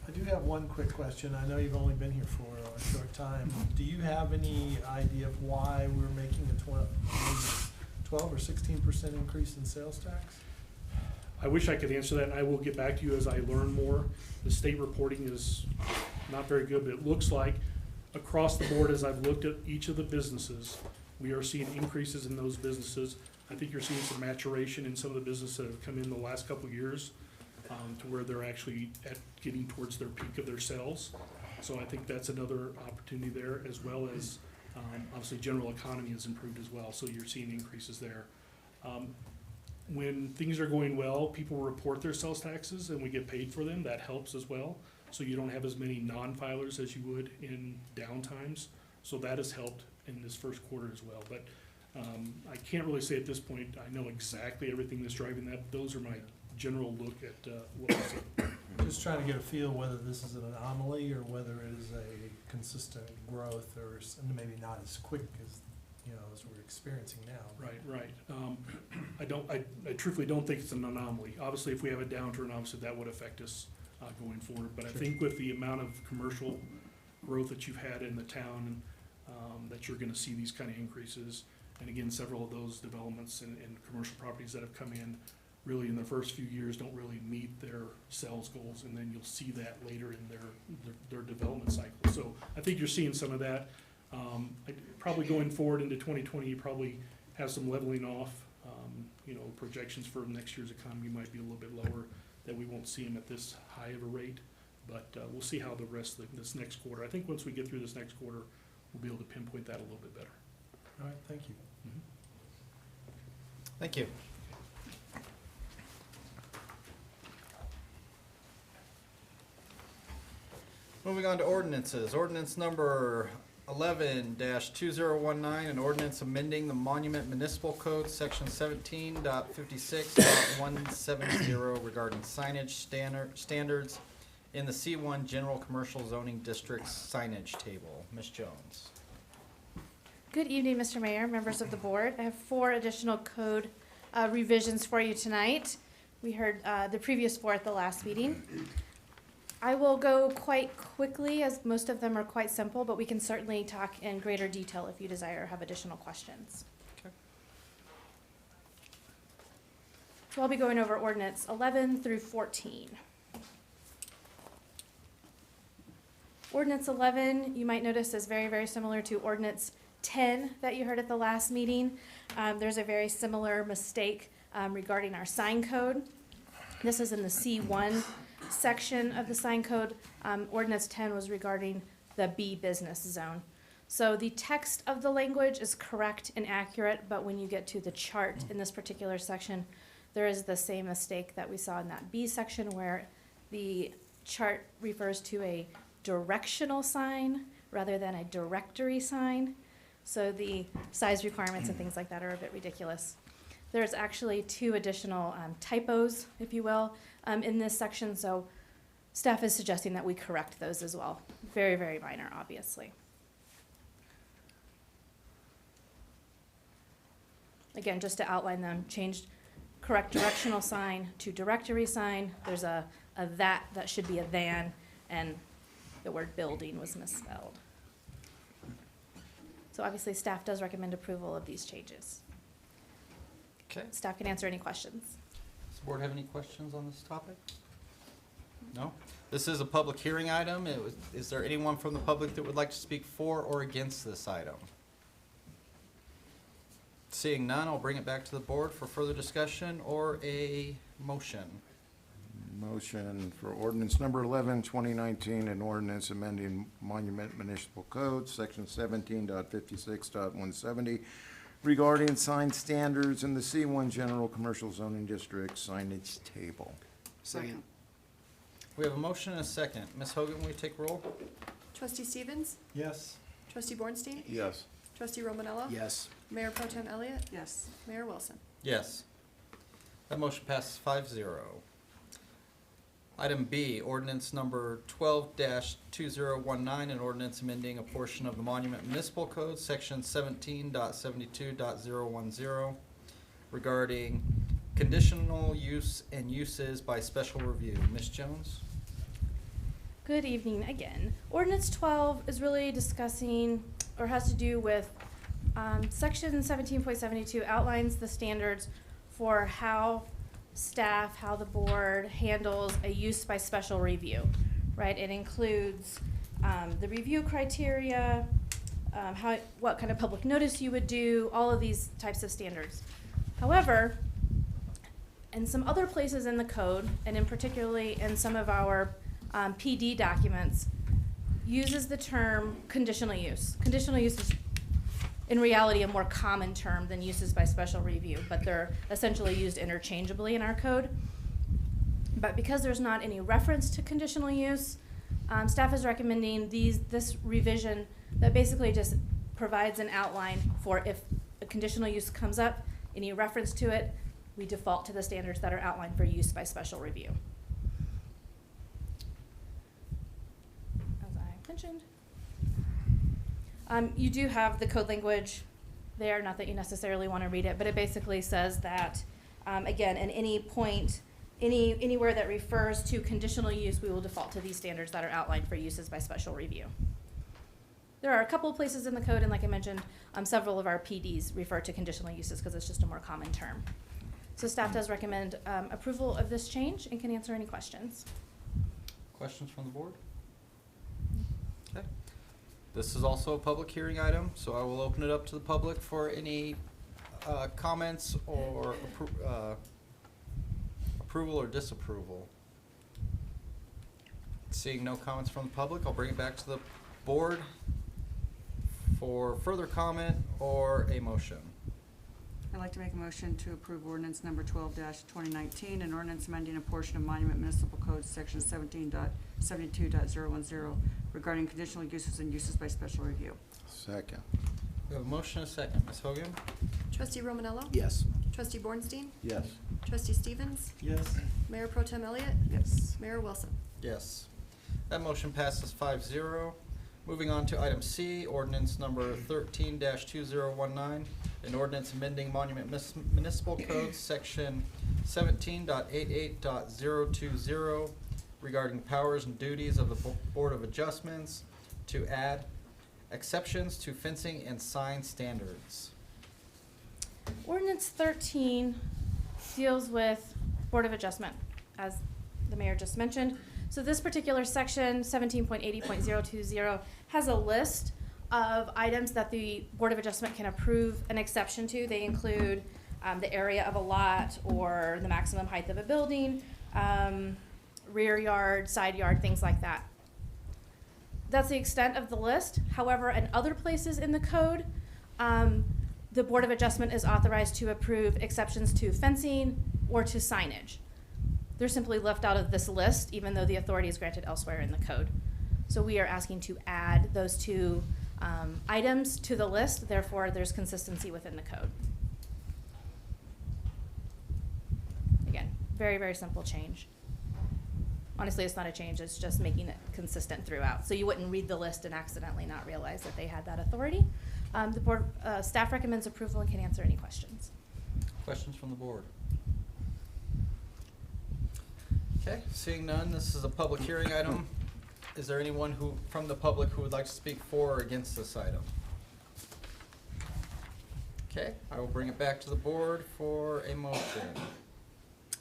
I do have one quick question. I know you've only been here for a short time. Do you have any idea of why we're making a 12 or 16% increase in sales tax? I wish I could answer that, and I will get back to you as I learn more. The state reporting is not very good, but it looks like across the board, as I've looked at each of the businesses, we are seeing increases in those businesses. I think you're seeing some maturation in some of the businesses that have come in the last couple of years, to where they're actually getting towards their peak of their sales. So I think that's another opportunity there, as well as Obviously, general economy has improved as well, so you're seeing increases there. When things are going well, people report their sales taxes and we get paid for them. That helps as well. So you don't have as many non-filers as you would in downtimes. So that has helped in this first quarter as well. But I can't really say at this point, I know exactly everything that's driving that. Those are my general look at what we see. Just trying to get a feel whether this is an anomaly or whether it is a consistent growth or maybe not as quick as, as we're experiencing now. Right. I truthfully don't think it's an anomaly. Obviously, if we have a downturn, obviously that would affect us going forward. But I think with the amount of commercial growth that you've had in the town, that you're gonna see these kind of increases. And again, several of those developments and commercial properties that have come in really in the first few years don't really meet their sales goals, and then you'll see that later in their development cycle. So I think you're seeing some of that. Probably going forward into 2020, you probably have some leveling off. Projections for next year's economy might be a little bit lower, that we won't see them at this high of a rate. But we'll see how the rest of this next quarter. I think once we get through this next quarter, we'll be able to pinpoint that a little bit better. All right, thank you. Thank you. Moving on to ordinances. Ordinance number 11-2019, an ordinance amending the Monument Municipal Code, section 17.56.170 regarding signage standards in the C1 General Commercial Zoning District signage table. Ms. Jones. Good evening, Mr. Mayor, members of the board. I have 4 additional code revisions for you tonight. We heard the previous 4 at the last meeting. I will go quite quickly, as most of them are quite simple, but we can certainly talk in greater detail if you desire or have additional questions. Okay. So I'll be going over ordinance 11 through 14. Ordinance 11, you might notice, is very, very similar to ordinance 10 that you heard at the last meeting. There's a very similar mistake regarding our sign code. This is in the C1 section of the sign code. Ordinance 10 was regarding the B business zone. So the text of the language is correct and accurate, but when you get to the chart in this particular section, there is the same mistake that we saw in that B section, where the chart refers to a directional sign rather than a directory sign. So the size requirements and things like that are a bit ridiculous. There's actually 2 additional typos, if you will, in this section, so staff is suggesting that we correct those as well. Very, very minor, obviously. Again, just to outline them, changed correct directional sign to directory sign. There's a that should be a than, and the word building was misspelled. So obviously, staff does recommend approval of these changes. Okay. Staff can answer any questions. Does the board have any questions on this topic? No? This is a public hearing item. Is there anyone from the public that would like to speak for or against this item? Seeing none, I'll bring it back to the board for further discussion or a motion. Motion for ordinance number 11, 2019, an ordinance amending Monument Municipal Code, section 17.56.170, regarding sign standards in the C1 General Commercial Zoning District signage table. Second. We have a motion and a second. Ms. Hogan, will you take roll? Trustee Stevens? Yes. Trustee Bornstein? Yes. Trustee Romanella? Yes. Mayor Pro Tem Elliott? Yes. Mayor Wilson? Yes. That motion passes 5-0. Item B, ordinance number 12-2019, an ordinance amending a portion of the Monument Municipal Code, section 17.72.010, regarding conditional use and uses by special review. Ms. Jones? Good evening again. Ordinance 12 is really discussing, or has to do with, section 17.72 outlines the standards for how staff, how the board handles a use by special review, right? It includes the review criteria, what kind of public notice you would do, all of these types of standards. However, in some other places in the code, and in particularly in some of our PD documents, uses the term conditional use. Conditional use is in reality a more common term than uses by special review, but they're essentially used interchangeably in our code. But because there's not any reference to conditional use, staff is recommending this revision that basically just provides an outline for if a conditional use comes up, any reference to it, we default to the standards that are outlined for use by special review. As I mentioned, you do have the code language there, not that you necessarily want to read it, but it basically says that, again, at any point, anywhere that refers to conditional use, we will default to these standards that are outlined for uses by special review. There are a couple of places in the code, and like I mentioned, several of our PDs refer to conditional uses because it's just a more common term. So staff does recommend approval of this change and can answer any questions. Questions from the board? Okay. This is also a public hearing item, so I will open it up to the public for any comments or approval or disapproval. Seeing no comments from the public, I'll bring it back to the board for further comment or a motion. I'd like to make a motion to approve ordinance number 12-2019, an ordinance amending a portion of Monument Municipal Code section 17.72.010 regarding conditional uses and uses by special review. Second. We have a motion and a second. Ms. Hogan? Trustee Romanello? Yes. Trustee Bornstein? Yes. Trustee Stevens? Yes. Mayor Pro Tem Elliott? Yes. Mayor Wilson? Yes. That motion passes 5-0. Moving on to item C, ordinance number 13-2019, an ordinance amending Monument Municipal Code section 17.88.020 regarding powers and duties of the Board of Adjustments to add exceptions to fencing and sign standards. Ordinance 13 deals with Board of Adjustment, as the mayor just mentioned. So this particular section, 17.80.020, has a list of items that the Board of Adjustment can approve an exception to. They include the area of a lot or the maximum height of a building, rear yard, side yard, things like that. That's the extent of the list. However, in other places in the code, the Board of Adjustment is authorized to approve exceptions to fencing or to signage. They're simply left out of this list, even though the authority is granted elsewhere in the code. So we are asking to add those two items to the list, therefore there's consistency within the code. Again, very, very simple change. Honestly, it's not a change, it's just making it consistent throughout. So you wouldn't read the list and accidentally not realize that they had that authority. The board, staff recommends approval and can answer any questions. Questions from the board? Okay, seeing none, this is a public hearing item. Is there anyone from the public who would like to speak for or against this item? Okay, I will bring it back to the board for a motion.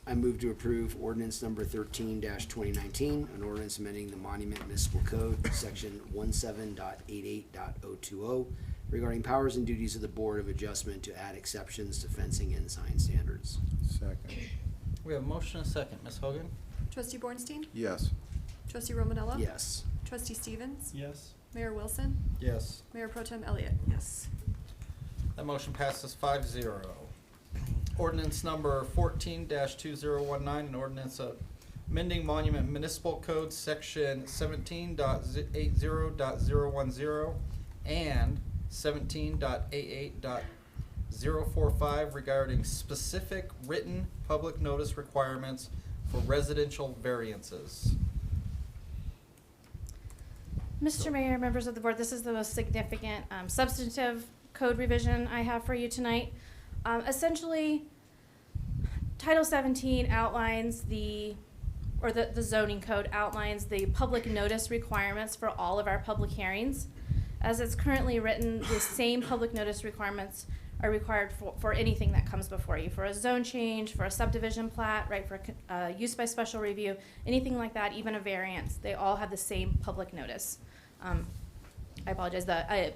I move to approve ordinance number 13-2019, an ordinance amending the Monument Municipal Code, section 17.88.020, regarding powers and duties of the Board of Adjustment to add exceptions to fencing and sign standards. Second. We have a motion and a second. Ms. Hogan? Trustee Bornstein? Yes. Trustee Romanello? Yes. Trustee Stevens? Yes. Mayor Wilson? Yes. Mayor Pro Tem Elliott? Yes. That motion passes 5-0. Ordinance number 14-2019, an ordinance amending Monument Municipal Code section 17.80.010 and 17.88.045 regarding specific written public notice requirements for residential variances. Mr. Mayor, members of the board, this is the most significant substantive code revision I have for you tonight. Essentially, Title 17 outlines the zoning code outlines the public notice requirements for all of our public hearings. As it's currently written, the same public notice requirements are required for anything that comes before you, for a zone change, for a subdivision plat, right, for use by special review, anything like that, even a variance. They all have the same public notice. I apologize, a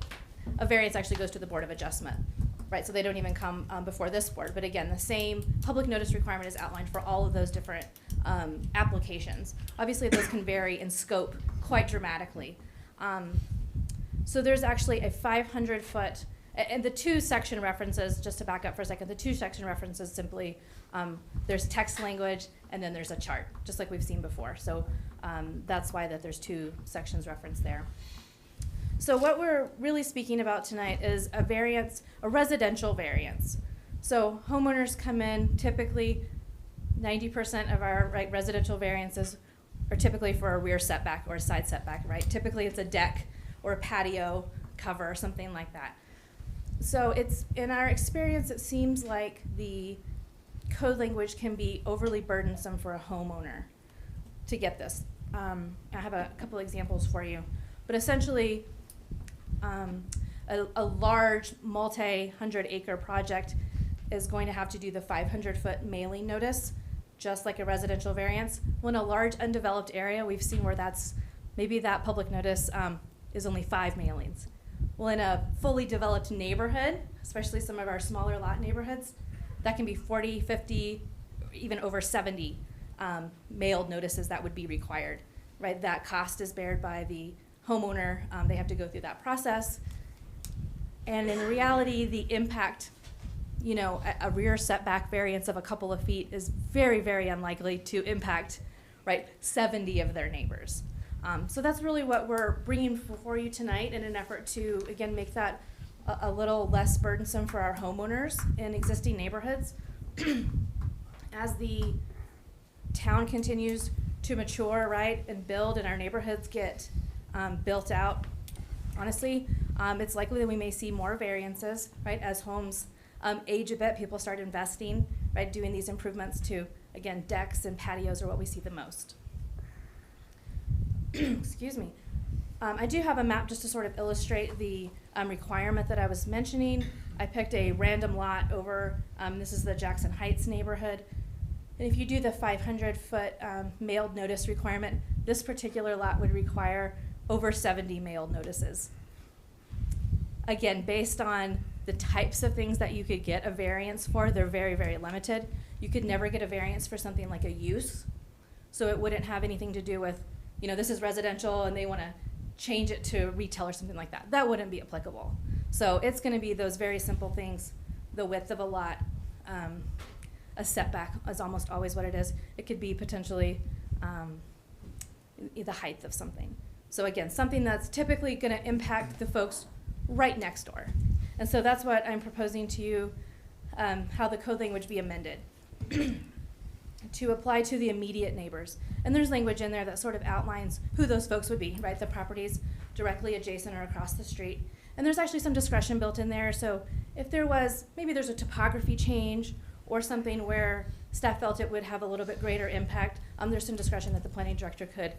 variance actually goes to the Board of Adjustment, right, so they don't even come before this board. But again, the same public notice requirement is outlined for all of those different applications. Obviously, those can vary in scope quite dramatically. So there's actually a 500-foot And the two section references, just to back up for a second, the two section references simply, there's text language and then there's a chart, just like we've seen before. So that's why that there's two sections referenced there. So what we're really speaking about tonight is a variance, a residential variance. So homeowners come in, typically 90% of our residential variances are typically for a rear setback or a side setback, right? Typically it's a deck or a patio cover or something like that. So it's, in our experience, it seems like the code language can be overly burdensome for a homeowner to get this. I have a couple examples for you, but essentially a large multi-100-acre project is going to have to do the 500-foot mailing notice, just like a residential variance. When a large undeveloped area, we've seen where that's, maybe that public notice is only 5 mailings. Well, in a fully developed neighborhood, especially some of our smaller lot neighborhoods, that can be 40, 50, even over 70 mailed notices that would be required, right? That cost is bared by the homeowner. They have to go through that process. And in reality, the impact, you know, a rear setback variance of a couple of feet is very, very unlikely to impact, right, 70 of their neighbors. So that's really what we're bringing before you tonight in an effort to, again, make that a little less burdensome for our homeowners in existing neighborhoods. As the town continues to mature, right, and build, and our neighborhoods get built out, honestly, it's likely that we may see more variances, right, as homes age a bit, people start investing, right, doing these improvements to, again, decks and patios are what we see the most. Excuse me. I do have a map just to sort of illustrate the requirement that I was mentioning. I picked a random lot over, this is the Jackson Heights neighborhood. And if you do the 500-foot mailed notice requirement, this particular lot would require over 70 mailed notices. Again, based on the types of things that you could get a variance for, they're very, very limited. You could never get a variance for something like a use. So it wouldn't have anything to do with, you know, this is residential and they want to change it to retail or something like that. That wouldn't be applicable. So it's going to be those very simple things, the width of a lot, a setback is almost always what it is. It could be potentially the height of something. So again, something that's typically going to impact the folks right next door. And so that's what I'm proposing to you, how the code language be amended to apply to the immediate neighbors. And there's language in there that sort of outlines who those folks would be, right? The properties directly adjacent or across the street. And there's actually some discretion built in there. So if there was, maybe there's a topography change or something where staff felt it would have a little bit greater impact, there's some discretion that the planning director could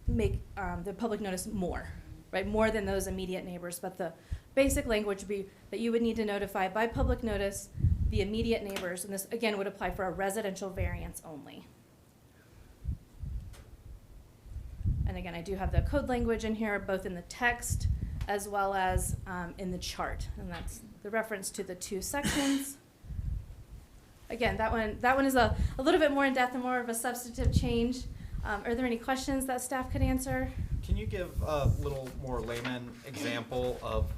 make the public notice more, right? More than those immediate neighbors. But the basic language would be that you would need to notify by public notice the immediate neighbors, and this again would apply for a residential variance only. And again, I do have the code language in here, both in the text as well as in the chart, and that's the reference to the two sections. Again, that one is a little bit more in depth and more of a substantive change. Are there any questions that staff could answer? Can you give a little more layman example of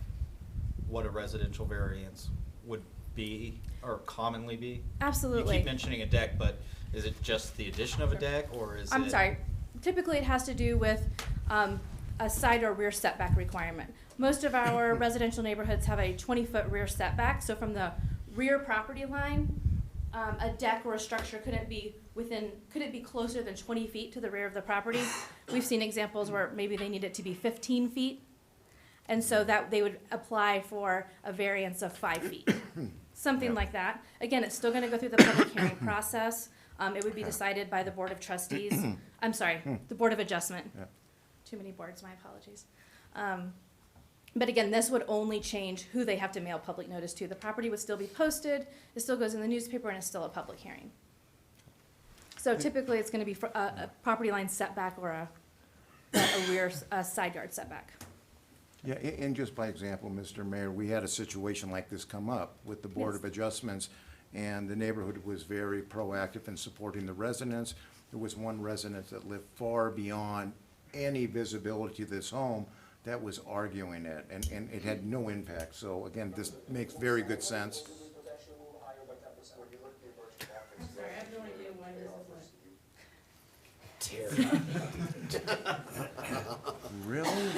what a residential variance would be or commonly be? Absolutely. You keep mentioning a deck, but is it just the addition of a deck, or is I'm sorry. Typically, it has to do with a side or rear setback requirement. Most of our residential neighborhoods have a 20-foot rear setback. So from the rear property line, a deck or a structure couldn't be closer than 20 feet to the rear of the property. We've seen examples where maybe they need it to be 15 feet. And so that they would apply for a variance of 5 feet. Something like that. Again, it's still going to go through the public hearing process. It would be decided by the Board of Trustees. I'm sorry, the Board of Adjustment. Too many boards, my apologies. But again, this would only change who they have to mail public notice to. The property would still be posted, it still goes in the newspaper, and it's still a public hearing. So typically, it's going to be a property line setback or a rear side yard setback. Yeah, and just by example, Mr. Mayor, we had a situation like this come up with the Board of Adjustments, and the neighborhood was very proactive in supporting the residents. There was one resident that lived far beyond any visibility to this home, that was arguing it, and it had no impact. So again, this makes very good sense. Really?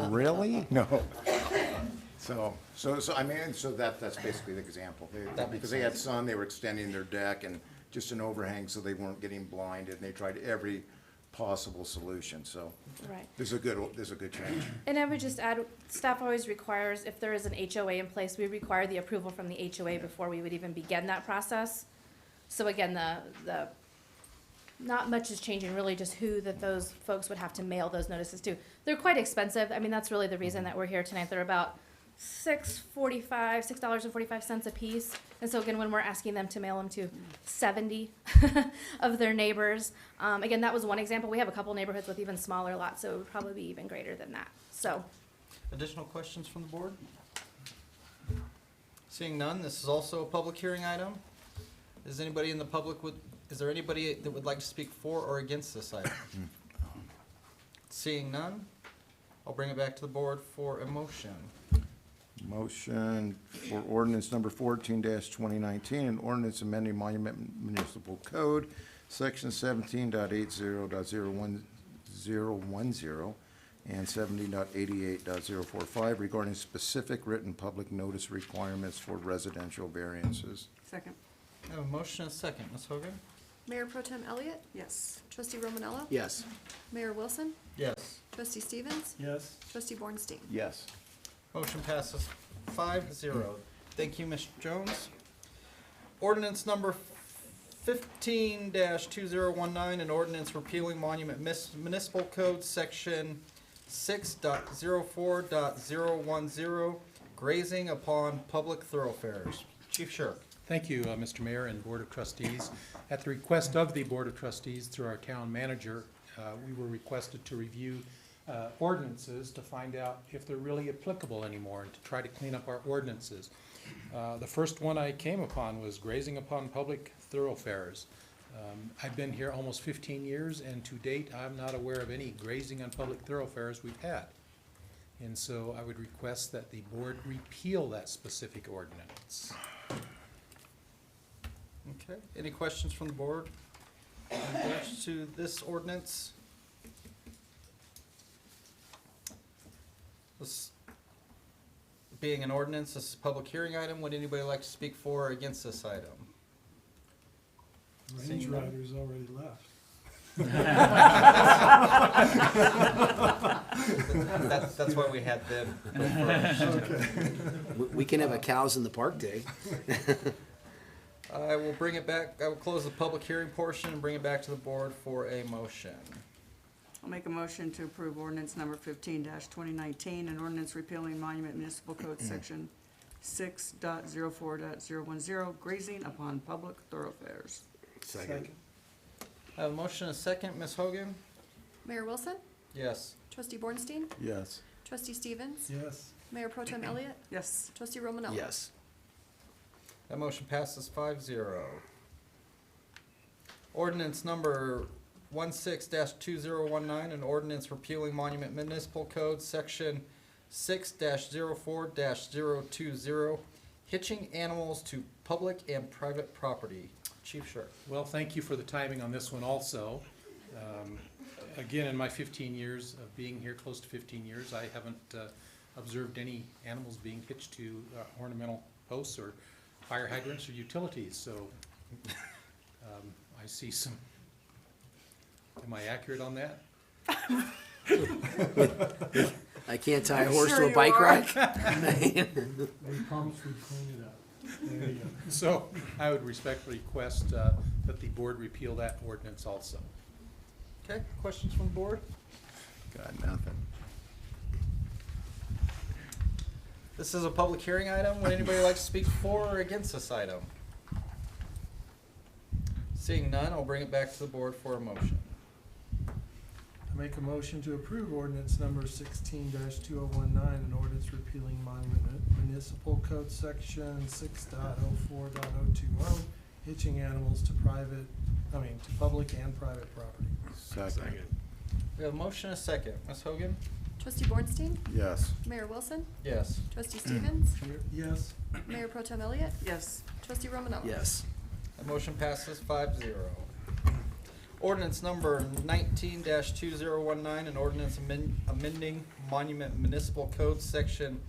Really? No. So I mean, so that's basically the example. Because they had sun, they were extending their deck and just an overhang so they weren't getting blinded, and they tried every possible solution, so. Right. This is a good change. And I would just add, staff always requires, if there is an HOA in place, we require the approval from the HOA before we would even begin that process. So again, the not much is changing, really just who that those folks would have to mail those notices to. They're quite expensive. I mean, that's really the reason that we're here tonight. They're about $6.45 a piece. And so again, when we're asking them to mail them to 70 of their neighbors, again, that was one example. We have a couple neighborhoods with even smaller lots, so it would probably be even greater than that. So, Additional questions from the board? Seeing none, this is also a public hearing item. Is anybody in the public is there anybody that would like to speak for or against this item? Seeing none, I'll bring it back to the board for a motion. Motion for ordinance number 14-2019, an ordinance amending Monument Municipal Code, section 17.80.01010 and 70.88.045 regarding specific written public notice requirements for residential variances. Second. I have a motion and a second. Ms. Hogan? Mayor Pro Tem Elliott? Yes. Trustee Romanella? Yes. Mayor Wilson? Yes. Trustee Stevens? Yes. Trustee Bornstein? Yes. Motion passes 5-0. Thank you, Ms. Jones. Ordinance number 15-2019, an ordinance repealing Monument Municipal Code, section 6.04.010, grazing upon public thoroughfares. Chief Shirk. Thank you, Mr. Mayor and Board of Trustees. At the request of the Board of Trustees through our town manager, we were requested to review ordinances to find out if they're really applicable anymore and to try to clean up our ordinances. The first one I came upon was grazing upon public thoroughfares. I've been here almost 15 years, and to date, I'm not aware of any grazing on public thoroughfares we've had. And so I would request that the board repeal that specific ordinance. Okay, any questions from the board in regards to this ordinance? This being an ordinance, this is a public hearing item. Would anybody like to speak for or against this item? Range Rider's already left. That's why we had them go first. Okay. We can have a cows in the park day. I will bring it back, I will close the public hearing portion and bring it back to the board for a motion. I'll make a motion to approve ordinance number 15-2019, an ordinance repealing Monument Municipal Code section 6.04.010, grazing upon public thoroughfares. Second. I have a motion and a second. Ms. Hogan? Mayor Wilson? Yes. Trustee Bornstein? Yes. Trustee Stevens? Yes. Mayor Pro Tem Elliott? Yes. Trustee Romanella? Yes. That motion passes 5-0. Ordinance number 16-2019, an ordinance repealing Monument Municipal Code, section 6-04-020, hitching animals to public and private property. Chief Shirk. Well, thank you for the timing on this one also. Again, in my 15 years of being here, close to 15 years, I haven't observed any animals being hitched to ornamental posts or fire hydrants or utilities, so I see some. Am I accurate on that? I can't tie a horse to a bike rack. We promised we'd clean it up. There you go. So I would respectfully request that the board repeal that ordinance also. Okay, questions from the board? Got nothing. This is a public hearing item. Would anybody like to speak for or against this item? Seeing none, I'll bring it back to the board for a motion. I make a motion to approve ordinance number 16-2019, an ordinance repealing Monument Municipal Code section 6.04.020, hitching animals to public and private property. Second. We have a motion and a second. Ms. Hogan? Trustee Bornstein? Yes. Mayor Wilson? Yes. Trustee Stevens? Yes. Mayor Pro Tem Elliott? Yes. Trustee Romanella? Yes. That motion passes 5-0. Ordinance number 19-2019, an ordinance amending Monument Municipal Code, section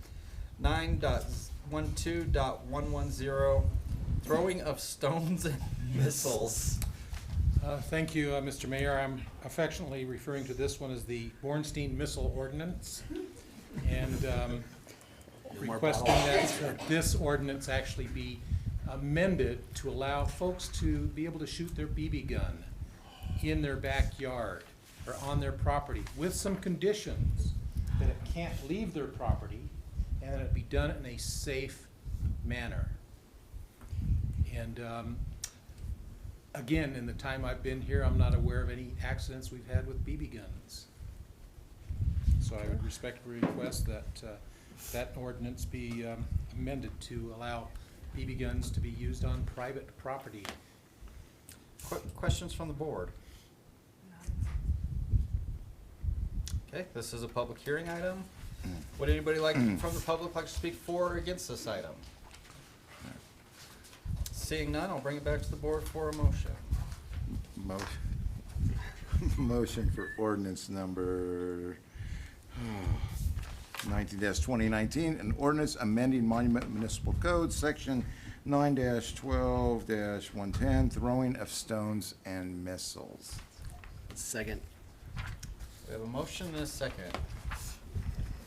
9.12.110, throwing of stones and missiles. Thank you, Mr. Mayor. I'm affectionately referring to this one as the Bornstein Missile Ordinance. And requesting that this ordinance actually be amended to allow folks to be able to shoot their BB gun in their backyard or on their property with some conditions that it can't leave their property and that it be done in a safe manner. And again, in the time I've been here, I'm not aware of any accidents we've had with BB guns. So I would respectfully request that that ordinance be amended to allow BB guns to be used on private property. Questions from the board? Okay, this is a public hearing item. Would anybody from the public like to speak for or against this item? Seeing none, I'll bring it back to the board for a motion. Motion for ordinance number 19-2019, an ordinance amending Monument Municipal Code, section 9-12-110, throwing of stones and missiles. Second. We have a motion and a second.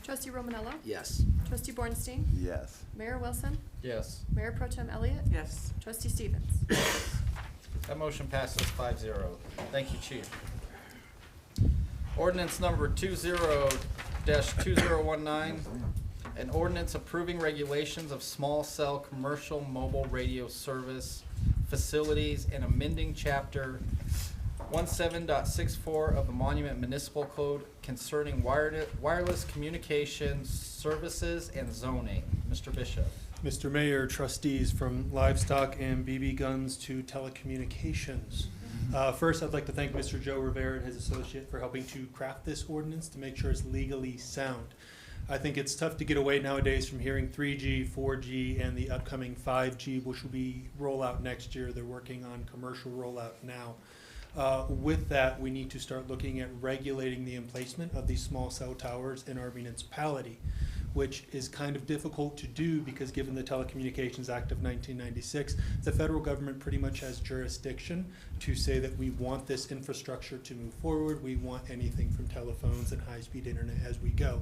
Trustee Romanella? Yes. Trustee Bornstein? Yes. Mayor Wilson? Yes. Mayor Pro Tem Elliott? Yes. Trustee Stevens? That motion passes 5-0. Thank you, Chief. Ordinance number 20-2019, an ordinance approving regulations of small cell commercial mobile radio service facilities and amending chapter 17.64 of the Monument Municipal Code concerning wireless communications services and zoning. Mr. Bishop. Mr. Mayor, trustees, from livestock and BB guns to telecommunications. First, I'd like to thank Mr. Joe Rivera and his associate for helping to craft this ordinance to make sure it's legally sound. I think it's tough to get away nowadays from hearing 3G, 4G, and the upcoming 5G, which will be rollout next year. They're working on commercial rollout now. With that, we need to start looking at regulating the emplacement of these small cell towers in our municipality, which is kind of difficult to do because given the Telecommunications Act of 1996, the federal government pretty much has jurisdiction to say that we want this infrastructure to move forward. We want anything from telephones and high-speed internet as we go.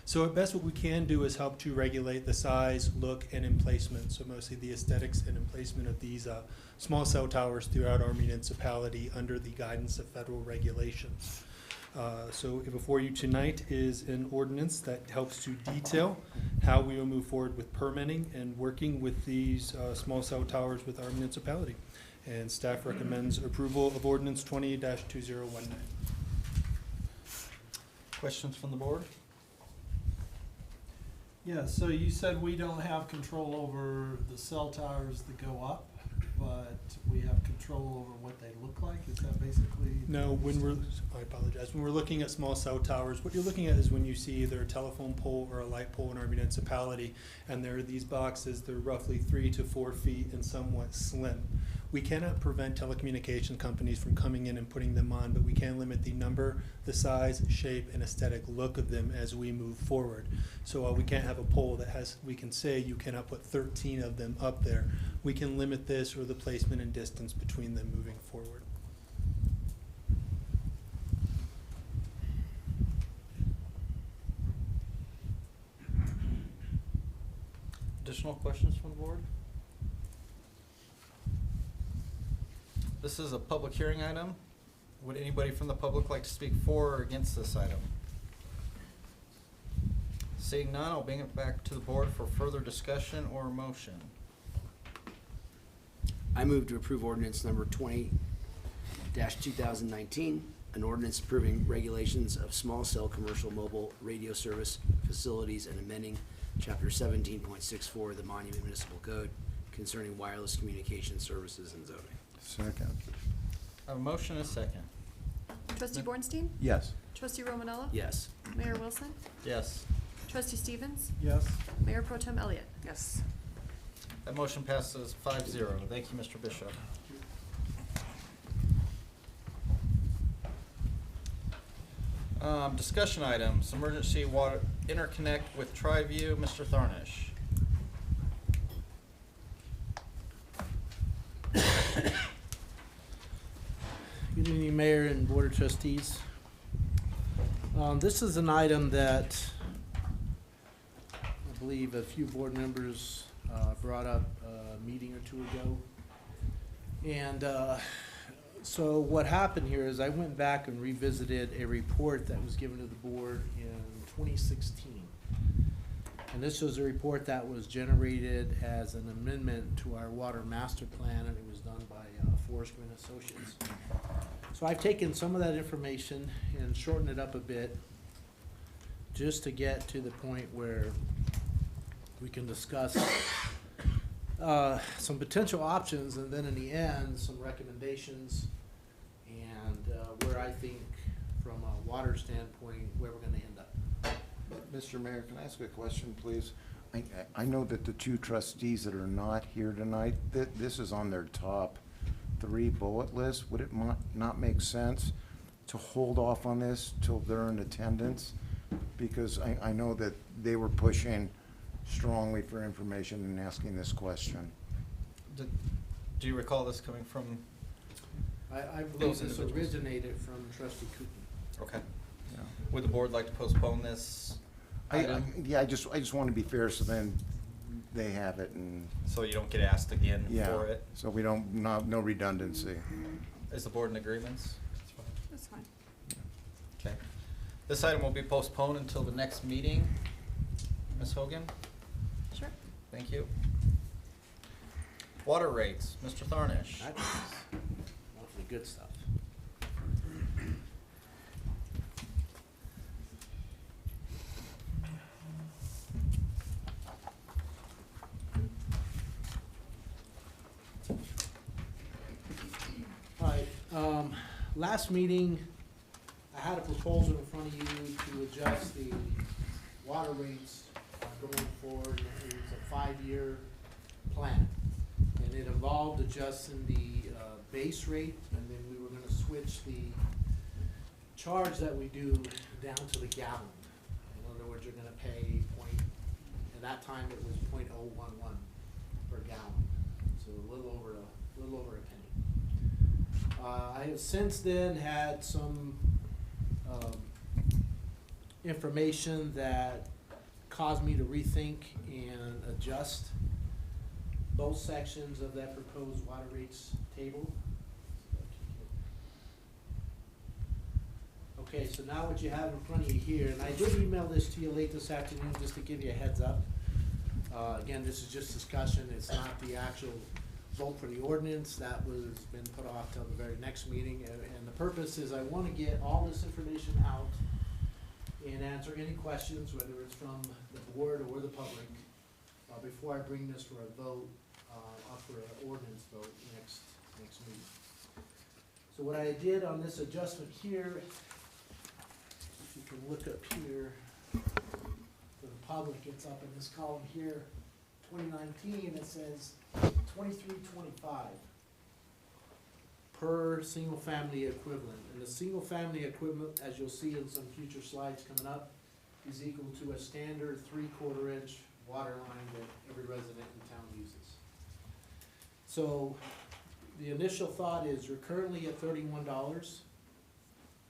So at best what we can do is help to regulate the size, look, and emplacement, so mostly the aesthetics and emplacement of these small cell towers throughout our municipality under the guidance of federal regulations. So before you tonight is an ordinance that helps to detail how we will move forward with permitting and working with these small cell towers with our municipality. And staff recommends approval of ordinance 20-2019. Questions from the board? Yeah, so you said we don't have control over the cell towers that go up, but we have control over what they look like? Is that basically? No, I apologize. When we're looking at small cell towers, what you're looking at is when you see either a telephone pole or a light pole in our municipality, and there are these boxes, they're roughly 3 to 4 feet and somewhat slim. We cannot prevent telecommunication companies from coming in and putting them on, but we can limit the number, the size, shape, and aesthetic look of them as we move forward. So we can't have a pole that has, we can say you cannot put 13 of them up there. We can limit this or the placement and distance between them moving forward. Additional questions from the board? This is a public hearing item. Would anybody from the public like to speak for or against this item? Seeing none, I'll bring it back to the board for further discussion or motion. I move to approve ordinance number 20-2019, an ordinance approving regulations of small cell commercial mobile radio service facilities and amending chapter 17.64 of the Monument Municipal Code concerning wireless communication services and zoning. Second. I have a motion and a second. Trustee Bornstein? Yes. Trustee Romanella? Yes. Mayor Wilson? Yes. Trustee Stevens? Yes. Mayor Pro Tem Elliott? Yes. That motion passes 5-0. Thank you, Mr. Bishop. Discussion items, emergency water interconnect with Triview, Mr. Tharnish. Good evening, Mayor and Board of Trustees. This is an item that I believe a few board members brought up a meeting or two ago. And so what happened here is I went back and revisited a report that was given to the board in 2016. And this was a report that was generated as an amendment to our water master plan, and it was done by Forestman Associates. So I've taken some of that information and shortened it up a bit just to get to the point where we can discuss some potential options, and then in the end, some recommendations, and where I think from a water standpoint, where we're gonna end up. Mr. Mayor, can I ask a question, please? I know that the two trustees that are not here tonight, this is on their top 3 bullet list. Would it not make sense to hold off on this till they're in attendance? Because I know that they were pushing strongly for information and asking this question. Do you recall this coming from? I believe this originated from Trustee Cooper. Okay. Yeah. Would the board like to postpone this item? Yeah, I just want to be fair, so then they have it, and So you don't get asked again yeah, for it? so we don't, no redundancy. Is the board in agreements? That's fine. Okay. This item will be postponed until the next meeting. Ms. Hogan? Sure. Thank you. Water rates, Mr. Tharnish. That's mostly good stuff. All right, last meeting, I had a proposal in front of you to adjust the water rates going forward. It was a 5-year plan. And it involved adjusting the base rate, and then we were gonna switch the charge that we do down to the gallon. In other words, you're gonna pay at that time it was .011 per gallon, so a little over a penny. I have since then had some information that caused me to rethink and adjust both sections of that proposed water rates table. Okay, so now what you have in front of you here, and I did email this to you late this afternoon just to give you a heads up. Again, this is just discussion, it's not the actual vote for the ordinance. That was been put off till the very next meeting, and the purpose is I want to get all this information out and answer any questions, whether it's from the board or the public, before I bring this for a vote, up for an ordinance vote next meeting. So what I did on this adjustment here, if you can look up here, for the public, it's up in this column here, 2019, it says 2325 per single family equivalent. And the single family equivalent, as you'll see in some future slides coming up, is equal to a standard 3/4 inch water line that every resident in town uses. So the initial thought is you're currently at $31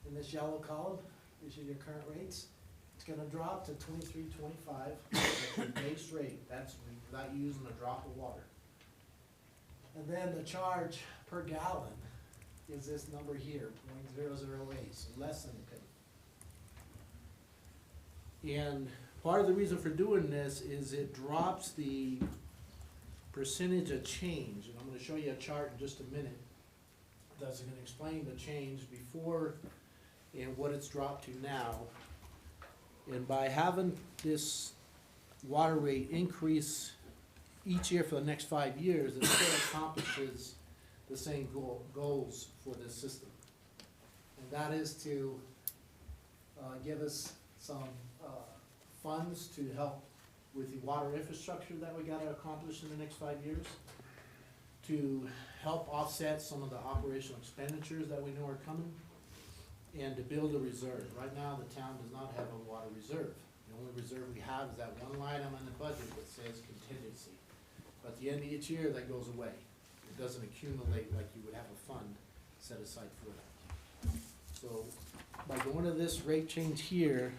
in this yellow column. These are your current rates. It's gonna drop to $23.25 at the base rate. That's without using a drop of water. And then the charge per gallon is this number here, 0.008, so less than a penny. And part of the reason for doing this is it drops the percentage of change, and I'm gonna show you a chart in just a minute that's gonna explain the change before and what it's dropped to now. And by having this water rate increase each year for the next 5 years, it still accomplishes the same goals for this system. And that is to give us some funds to help with the water infrastructure that we gotta accomplish in the next 5 years, to help offset some of the operational expenditures that we know are coming, and to build a reserve. Right now, the town does not have a water reserve. The only reserve we have is that one line item in the budget that says contingency. But at the end of each year, that goes away. It doesn't accumulate like you would have a fund set aside for that. So by going to this rate change here,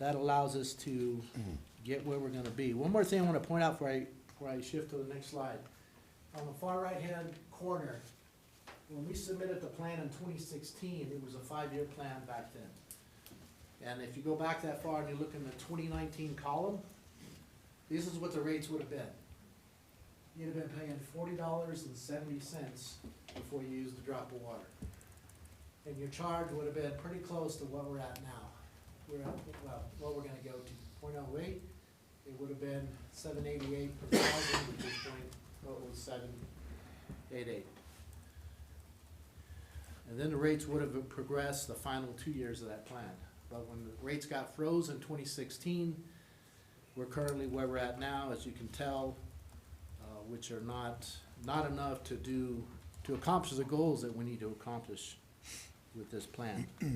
that allows us to get where we're gonna be. One more thing I wanna point out before I shift to the next slide. On the far right-hand corner, when we submitted the plan in 2016, it was a 5-year plan back then. And if you go back that far and you look in the 2019 column, this is what the rates would have been. You'd have been paying $40.70 before you used a drop of water. And your charge would have been pretty close to what we're at now. We're at, well, what we're gonna go to, 0.08, it would have been $7.88 per thousand, which is 0.788. And then the rates would have progressed the final 2 years of that plan. But when the rates got froze in 2016, we're currently where we're at now, as you can tell, which are not enough to accomplish the goals that we need to accomplish with this plan. So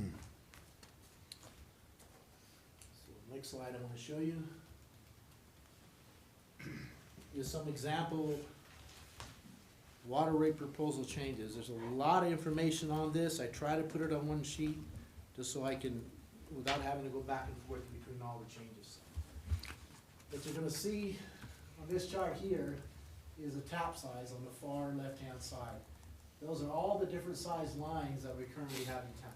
next slide I want to show you is some example water rate proposal changes. There's a lot of information on this. I try to put it on one sheet just so I can, without having to go back and forth between all the changes. What you're gonna see on this chart here is a tap size on the far left-hand side. Those are all the different size lines that we currently have in town.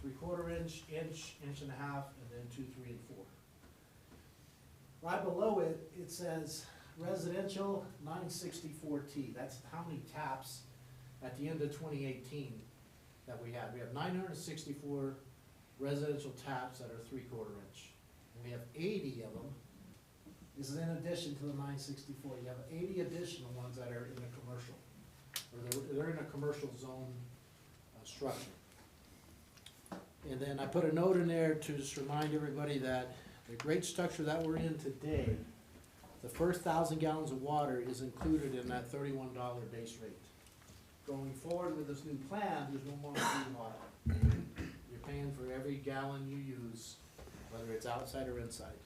3/4 inch, inch, inch and a half, and then 2, 3, and 4. Right below it, it says residential 964T. That's how many taps at the end of 2018 that we have. We have 964 residential taps that are 3/4 inch. And we have 80 of them. This is in addition to the 964. You have 80 additional ones that are in the commercial, or they're in a commercial zone structure. And then I put a note in there to just remind everybody that the grade structure that we're in today, the first 1,000 gallons of water is included in that $31 base rate. Going forward with this new plan, there's no more free water. You're paying for every gallon you use, whether it's outside or inside.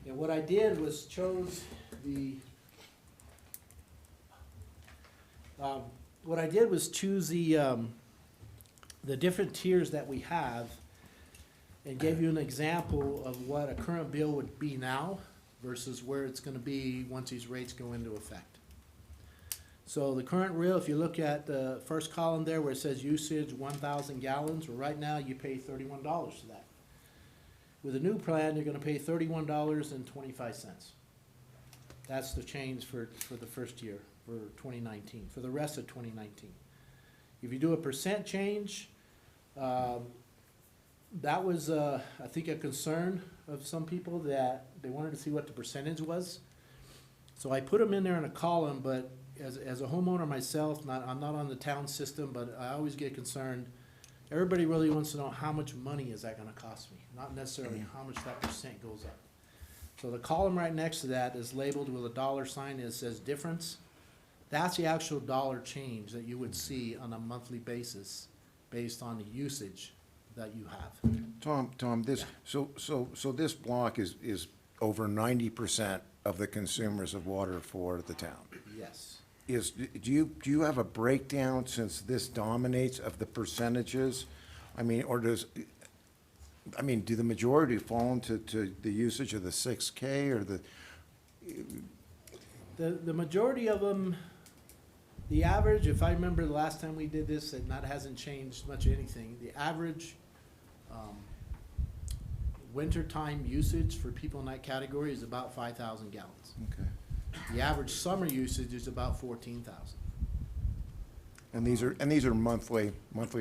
And what I did was chose the different tiers that we have and gave you an example of what a current bill would be now versus where it's gonna be once these rates go into effect. So the current bill, if you look at the first column there where it says usage 1,000 gallons, well, right now you pay $31 for that. With a new plan, you're gonna pay $31.25. That's the change for the first year, for 2019, for the rest of 2019. If you do a percent change, that was, I think, a concern of some people that they wanted to see what the percentage was. So I put them in there in a column, but as a homeowner myself, I'm not on the town system, but I always get concerned. Everybody really wants to know how much money is that gonna cost me, not necessarily how much that percent goes up. So the column right next to that is labeled with a dollar sign that says difference. That's the actual dollar change that you would see on a monthly basis based on the usage that you have. Tom, this, so this block is over 90% of the consumers of water for the town? Yes. Do you have a breakdown, since this dominates, of the percentages? I mean, or do the majority fall into the usage of the 6K or The majority of them, the average, if I remember the last time we did this, and that hasn't changed much of anything, the average wintertime usage for people in that category is about 5,000 gallons. Okay. The average summer usage is about 14,000. And these are monthly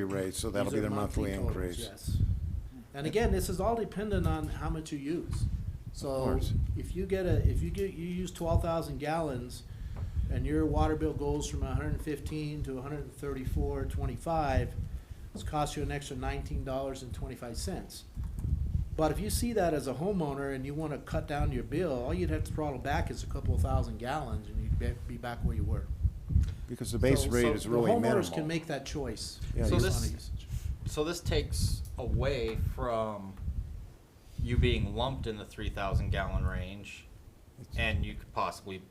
rates, so that'll be the monthly totals, increase. yes. And again, this is all dependent on how much you use. So if you use 12,000 gallons and your water bill goes from 115 to 134.25, it's cost you an extra $19.25. But if you see that as a homeowner and you want to cut down your bill, all you'd have to throttle back is a couple of thousand gallons and you'd be back where you were. Because the base rate is really the minimal. homeowners can make that choice. Yeah, So based this- on the usage. So this takes away from you being lumped in the 3,000 gallon range, and you could possibly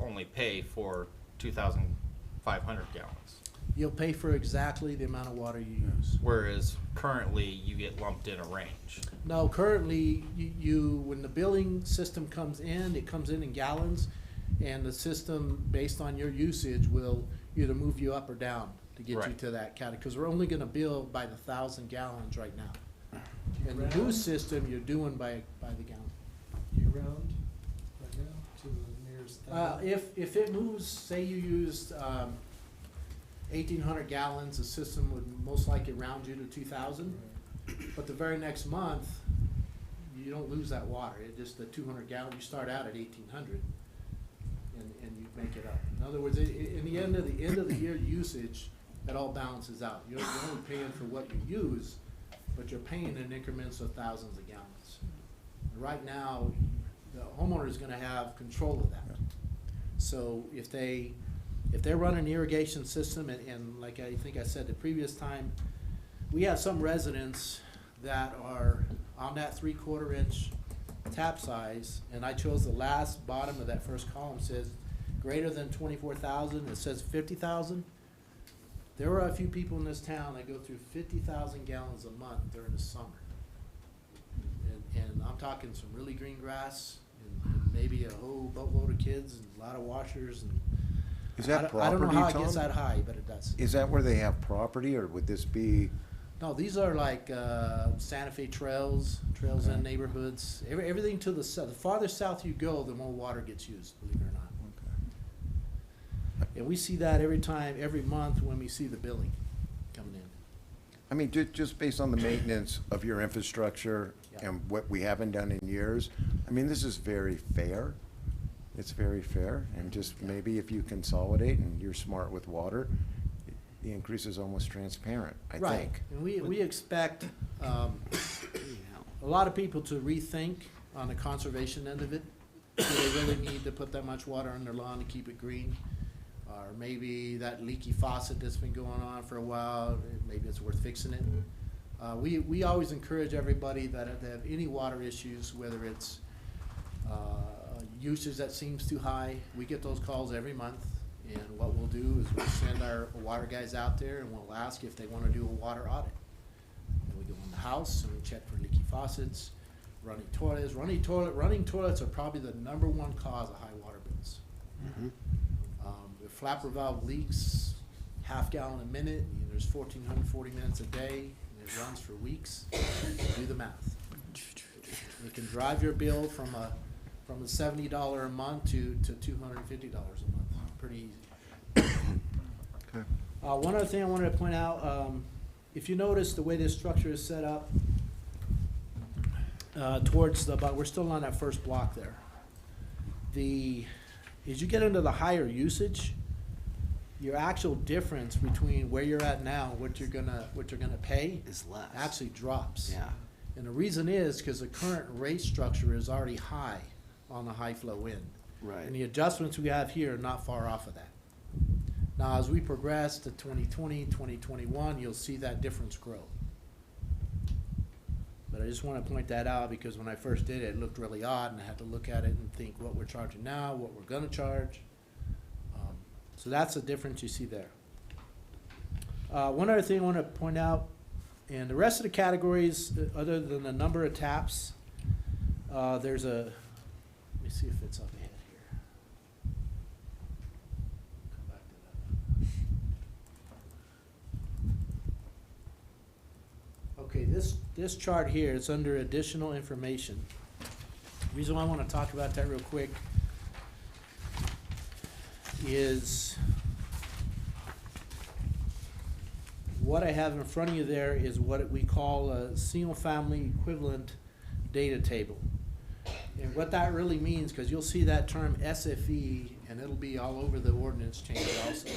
only pay for 2,500 gallons. You'll pay for exactly the amount of water you use. Whereas currently you get lumped in a range. No, currently, when the billing system comes in, it comes in gallons, and the system, based on your usage, will either move you up or down to get you Right. to that category, because we're only gonna bill by the 1,000 gallons right now. And the new system, you're doing by the gallon. You round right now to the nearest if it moves, say you used 1,800 gallons, the system would most likely round you to 2,000. But the very next month, you don't lose that water. It just the 200 gallon. You start out at 1,800, and you make it up. In other words, in the end of the year usage, that all balances out. You're only paying for what you use, but you're paying in increments of thousands of gallons. And right now, the homeowner is going to have control of that. So if they're running an irrigation system, and like I think I said the previous time, we have some residents that are on that 3/4 inch tap size, and I chose the last bottom of that first column, says greater than 24,000, it says 50,000. There are a few people in this town that go through 50,000 gallons a month during the summer. And I'm talking some really green grass, and maybe a whole boatload of kids, and a lot of washers, and Is that I property, don't know how it gets Tom? that high, but it does. Is that where they have property, or would this be? No, these are like Santa Fe trails Okay. in neighborhoods. Everything to the south. The farther south you go, the more water gets used, believe it or not. And we see that every month when we see the billing coming in. I mean, just based on the maintenance of your infrastructure and what we haven't done in years, I mean, this is very fair. It's very fair, and just maybe if you consolidate and you're smart with water, the increase is almost transparent, I Right. think. And we expect a lot of people to rethink on the conservation end of it. Do they really need to put that much water on their lawn to keep it green? Or maybe that leaky faucet that's been going on for a while, maybe it's worth fixing it. We always encourage everybody that if they have any water issues, whether it's usage that seems too high, we get those calls every month. And what we'll do is we'll send our water guys out there and we'll ask if they want to do a water audit. And we go in the house and we check for leaky faucets, running toilets. Running toilets are probably the #1 cause of high water bills. If flapper valve leaks half gallon a minute, and there's 1,440 minutes a day, and it runs for weeks, do the math. It can drive your bill from a $70 a month to $250 a month, pretty easy. Okay. One other thing I wanted to point out, if you notice the way this structure is set up, we're still on that first block there. As you get into the higher usage, your actual difference between where you're at now and what you're gonna pay Is less. actually drops. Yeah. And the reason is because the current rate structure is already high on the high flow end. Right. And the adjustments we have here are not far off of that. Now, as we progress to 2020, 2021, you'll see that difference grow. But I just want to point that out because when I first did it, it looked really odd, and I had to look at it and think what we're charging now, what we're gonna charge. So that's the difference you see there. One other thing I want to point out, and the rest of the categories, other than the number of taps, there's let me see if it's up ahead here. Come back to that. Okay, this chart here, it's under additional information. The reason why I want to talk about that real quick is what I have in front of you there is what we call a single-family equivalent data table. And what that really means, because you'll see that term SFE, and it'll be all over the ordinance change also.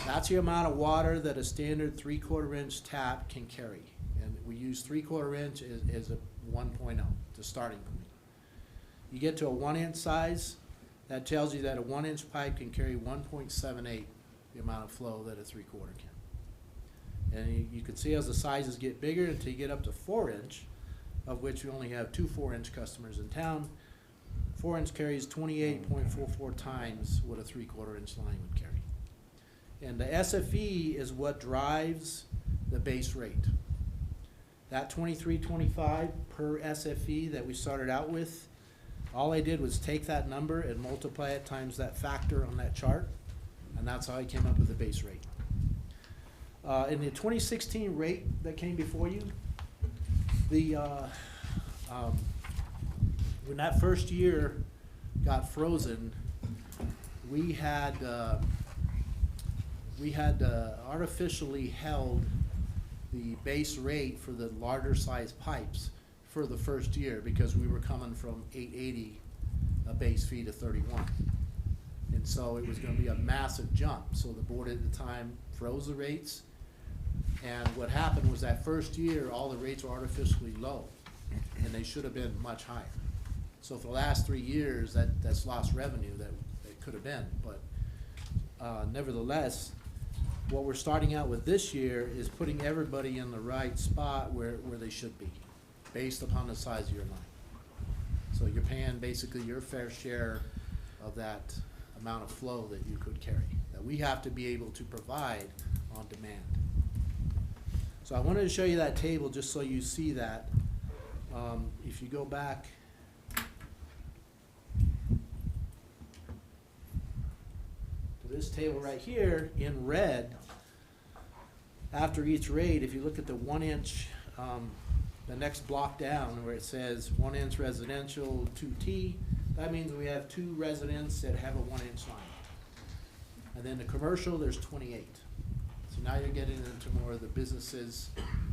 That's the amount of water that a standard 3/4 inch tap can carry. And we use 3/4 inch as a 1.0, the starting point. You get to a 1 inch size, that tells you that a 1 inch pipe can carry 1.78 the amount of flow that a 3/4 can. And you can see as the sizes get bigger until you get up to 4 inch, of which we only have 2 4-inch customers in town. 4 inch carries 28.44 times what a 3/4 inch line would carry. And the SFE is what drives the base rate. That $23.25 per SFE that we started out with, all I did was take that number and multiply it times that factor on that chart, and that's how I came up with the base rate. In the 2016 rate that came before you, when that first year got frozen, we had artificially held the base rate for the larger size pipes for the first year because we were coming from 880 a base fee to 31. And so it was going to be a massive jump. So the board at the time froze the rates. And what happened was that first year, all the rates were artificially low, and they should have been much higher. So for the last 3 years, that's lost revenue that it could have been. But nevertheless, what we're starting out with this year is putting everybody in the right spot where they should be, based upon the size of your line. So you're paying basically your fair share of that amount of flow that you could carry, that we have to be able to provide on demand. So I wanted to show you that table just so you see that. If you go back to this table right here in red, after each rate, if you look at the 1 inch, the next block down where it says 1 inch residential 2T, that means we have 2 residents that have a 1 inch line. And then the commercial, there's 28. So now you're getting into more of the businesses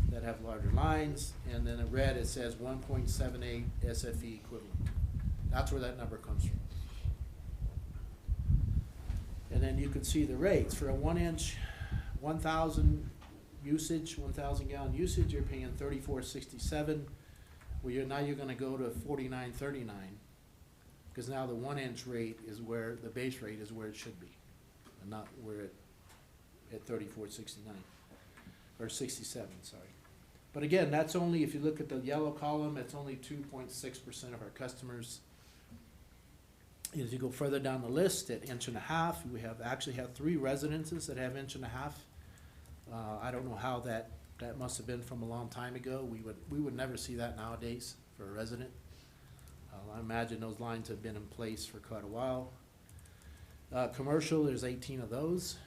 that have larger lines, and then in red it says 1.78 SFE equivalent. That's where that number comes from. And then you can see the rates. For a 1 inch, 1,000 usage, 1,000 gallon usage, you're paying $34.67. Well, now you're gonna go to $49.39, because now the 1 inch rate is where, the base rate is where it should be, and not where it at $34.69, or 67, sorry. But again, that's only, if you look at the yellow column, it's only 2.6% of our customers. As you go further down the list, at 1.5 inch, we actually have 3 residences that have 1.5 inch. I don't know how that must have been from a long time ago. We would never see that nowadays for a resident. I imagine those lines have been in place for quite a while. Commercial, there's 18 of those.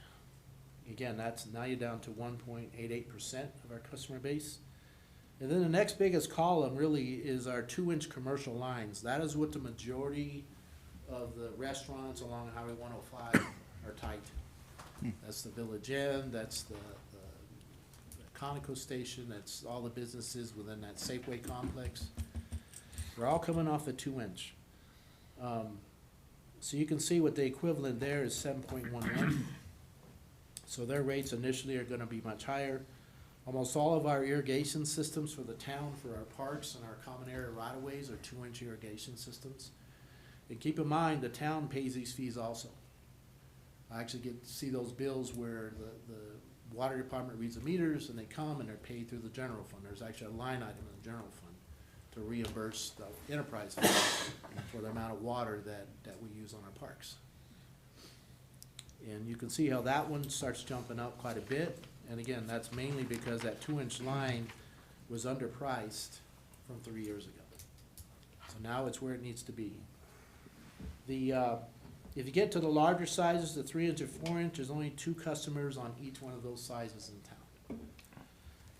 Again, now you're down to 1.88% of our customer base. And then the next biggest column really is our 2 inch commercial lines. That is what the majority of the restaurants along Highway 105 are tied to. That's the Village Inn, that's the Conoco station, that's all the businesses within that Safeway complex. They're all coming off a 2 inch. So you can see what the equivalent there is 7.11. So their rates initially are gonna be much higher. Almost all of our irrigation systems for the town, for our parks and our common area right-of-ways are 2 inch irrigation systems. And keep in mind, the town pays these fees also. I actually get to see those bills where the water department reads the meters and they come and they're paid through the general fund. There's actually a line item in the general fund to reimburse the enterprise fund for the amount of water that we use on our parks. And you can see how that one starts jumping up quite a bit. And again, that's mainly because that 2 inch line was underpriced from 3 years ago. So now it's where it needs to be. If you get to the larger sizes, the 3 inch and 4 inch, there's only 2 customers on each one of those sizes in town.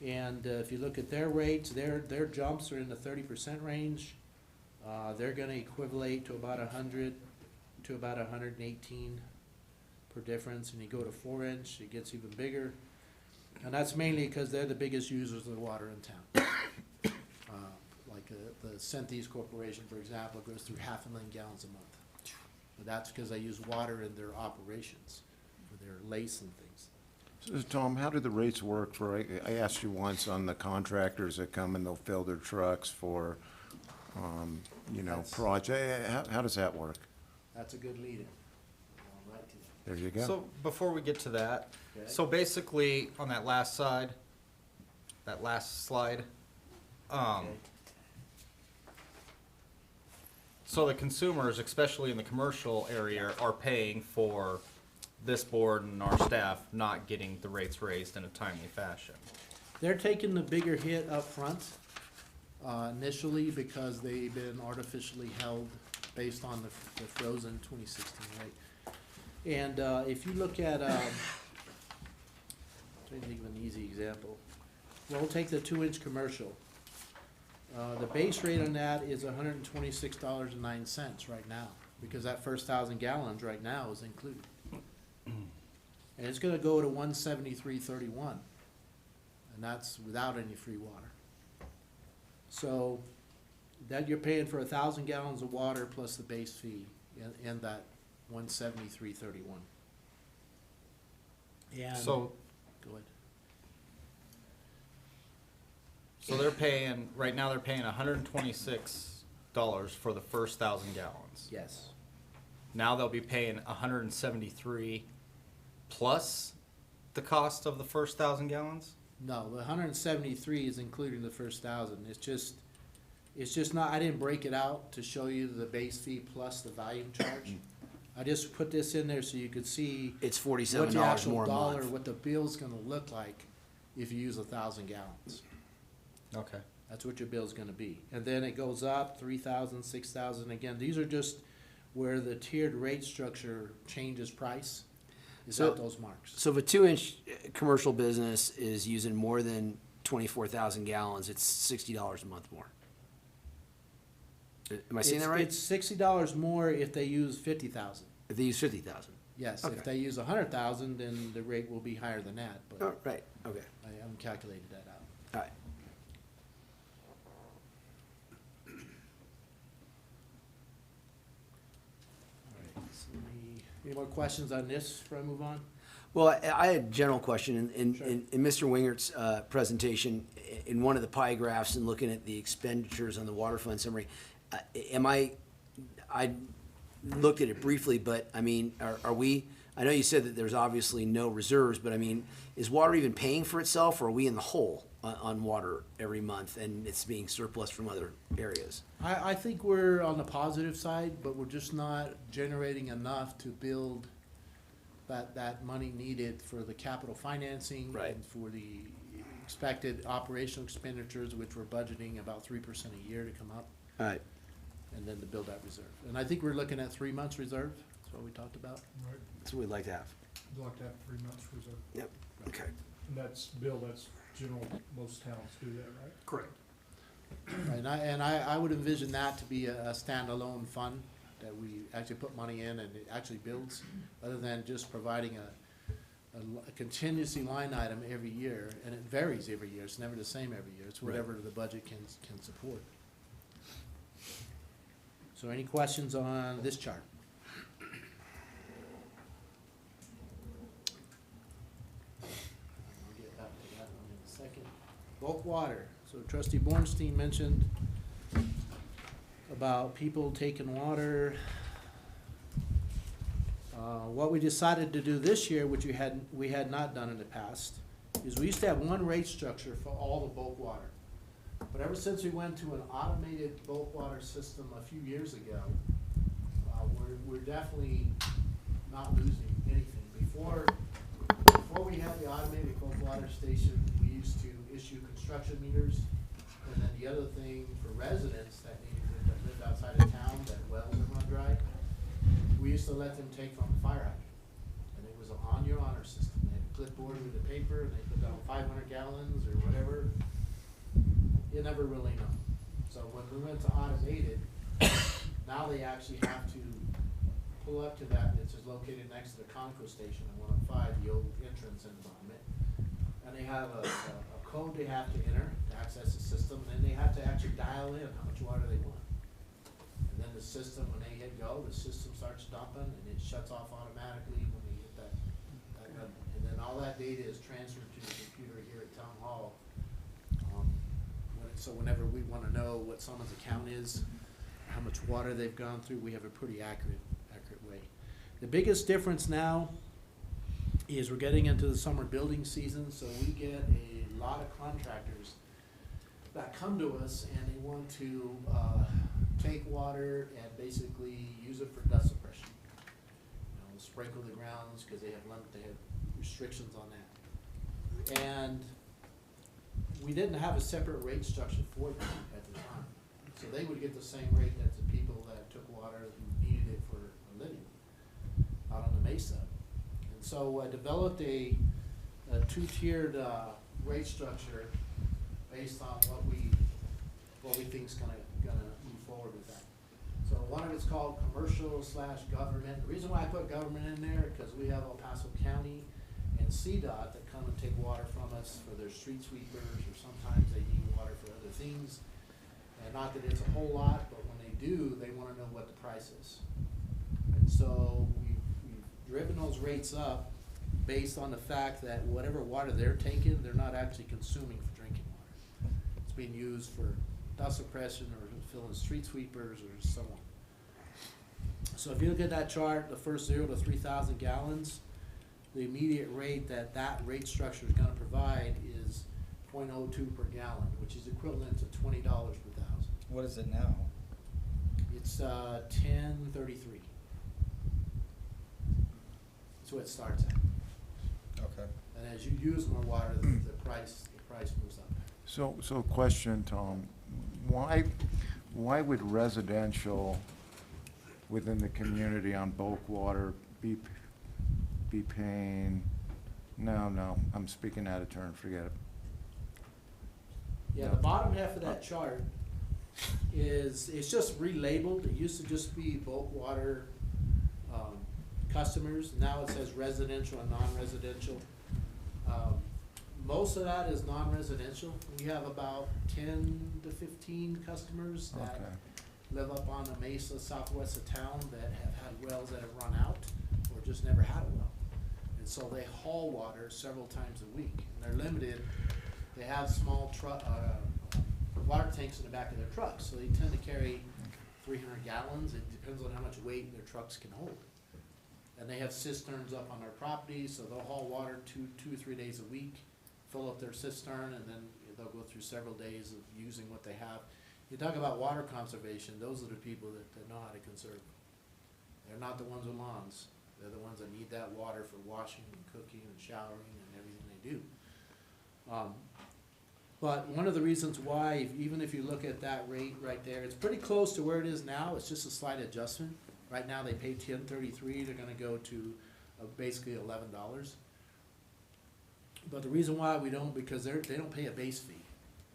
And if you look at their rates, their jumps are in the 30% range. They're gonna equivalent to about 100 to about 118 per difference. And you go to 4 inch, it gets even bigger. And that's mainly because they're the biggest users of the water in town. Like the Centeast Corporation, for example, goes through 500,000 gallons a month. But that's because they use water in their operations, for their lace and things. So, Tom, how do the rates work for, I asked you once on the contractors that come and they'll fill their trucks for, project, how does that work? That's a good lead-in. Right to that. There you go. So before we get to that, Okay. so basically on that last slide, Okay. so the consumers, especially in the commercial area, are paying for this board and our staff not getting the rates raised in a timely fashion. They're taking the bigger hit up front, initially because they've been artificially held based on the frozen 2016 rate. And if you look at, trying to think of an easy example. We'll take the 2-inch commercial. The base rate on that is $126.09 right now, because that first 1,000 gallons right now is included. And it's gonna go to $173.31, and that's without any free water. So, that you're paying for 1,000 gallons of water plus the base fee in that $173.31. And, So, go ahead. so they're paying, right now they're paying $126 for the first 1,000 gallons. Yes. Now they'll be paying $173 plus the cost of the first 1,000 gallons? No, the 173 is including the first 1,000. It's just not, I didn't break it out to show you the base fee plus the volume charge. I just put this in there so you could see It's what $47 the actual more a dollar, month. what the bill's gonna look like if you use 1,000 gallons. Okay. That's what your bill's gonna be. And then it goes up 3,000, 6,000. Again, these are just where the tiered rate structure changes price. Is So- at those marks. So if a 2-inch commercial business is using more than 24,000 gallons, it's $60 a month more. Am I saying that right? It's $60 more if they use 50,000. If they use 50,000? Yes, Okay. if they use 100,000, then the rate will be higher than that, but Oh, right, okay, I haven't calculated that out. all right. Any more questions on this before I move on? Well, I had a general question. Sure. In Mr. Wingert's presentation, in one of the pie graphs and looking at the expenditures on the water fund summary, I looked at it briefly, but I mean, are we, I know you said that there's obviously no reserves, but I mean, is water even paying for itself, or are we in the hole on water every month and it's being surplus from other areas? I think we're on the positive side, but we're just not generating enough to build that money needed for the capital financing. Right. And for the expected operational expenditures, which we're budgeting about 3% a year to come up. All right. And then to build that reserve. And I think we're looking at 3 months reserve, that's what we talked about. Right, That's what we'd like to have. we'd like to have 3 months reserve. Yep, okay. And that's, Bill, that's general, most towns do that, right? Correct. Right, and I would envision that to be a standalone fund that we actually put money in and it actually builds, other than just providing a contingency line item every year, and it varies every year, it's never the same every year, it's whatever the budget can support. So any questions on this chart? I'll get back to that one in a second. Bulk water, so trustee Bornstein mentioned about people taking water. What we decided to do this year, which we had not done in the past, is we used to have one rate structure for all the bulk water. But ever since we went to an automated bulk water system a few years ago, we're definitely not losing anything. Before we had the automated bulk water station, we used to issue construction meters. And then the other thing for residents that lived outside of town, that wells would run dry, we used to let them take from the fire hydrant. And it was on your honor system. They had a clipboard with the paper, and they put down 500 gallons or whatever. You never really know. So when we went to automated, now they actually have to pull up to that. It's just located next to the Conoco station on 105, the old entrance environment. And they have a code they have to enter to access the system, and then they have to actually dial in how much water they want. And then the system, when they hit go, the system starts dumping, and it shuts off automatically when they hit that button. And then all that that data is transferred to the computer here at Town Hall. So whenever we wanna know what someone's account is, how much water they've gone through, we have a pretty accurate way. The biggest difference now is we're getting into the summer building season, so we get a lot of contractors that come to us and they want to take water and basically use it for dust suppression. You know, sprinkle the grounds because they have restrictions on that. And we didn't have a separate rate structure for them at the time. So they would get the same rate as the people that took water who needed it for a living out on the mesa. And so I developed a two-tiered rate structure based on what we think's gonna move forward with that. So one of it's called commercial/government. The reason why I put government in there, because we have El Paso County and CDOT that come and take water from us for their street sweepers, or sometimes they need water for other things. And not that it's a whole lot, but when they do, they wanna know what the price is. And so we've driven those rates up based on the fact that whatever water they're taking, they're not actually consuming for drinking water. It's being used for dust suppression or filling street sweepers or so on. So if you look at that chart, the first 0 to 3,000 gallons, the immediate rate that rate structure is gonna provide is 0.02 per gallon, which is equivalent to $20 per thousand. What is it now? It's $10.33. That's what it starts at. Okay. And as you use more water, the price moves up. So question, Tom, why would residential within the community on bulk water be paying, no, I'm speaking out of turn, forget it. Yeah, No. the bottom half of that chart it's just relabeled. It used to just be bulk water customers. Now it says residential and non-residential. Most of that is non-residential. We have about 10 to 15 customers that Okay. live up on the mesa southwest of town that have had wells that have run out or just never had a well. And so they haul water several times a week. And they're limited. They have small water tanks in the back of their trucks, so they tend to carry 300 gallons. It depends on how much weight their trucks can hold. And they have cisterns up on their property, so they'll haul water two or 3 days a week, fill up their cistern, and then they'll go through several days of using what they have. You talk about water conservation, those are the people that know how to conserve. They're not the ones with lawns. They're the ones that need that water for washing and cooking and showering and everything they do. But one of the reasons why, even if you look at that rate right there, it's pretty close to where it is now. It's just a slight adjustment. Right now, they pay $10.33. They're gonna go to basically $11. But the reason why we don't, because they don't pay a base fee.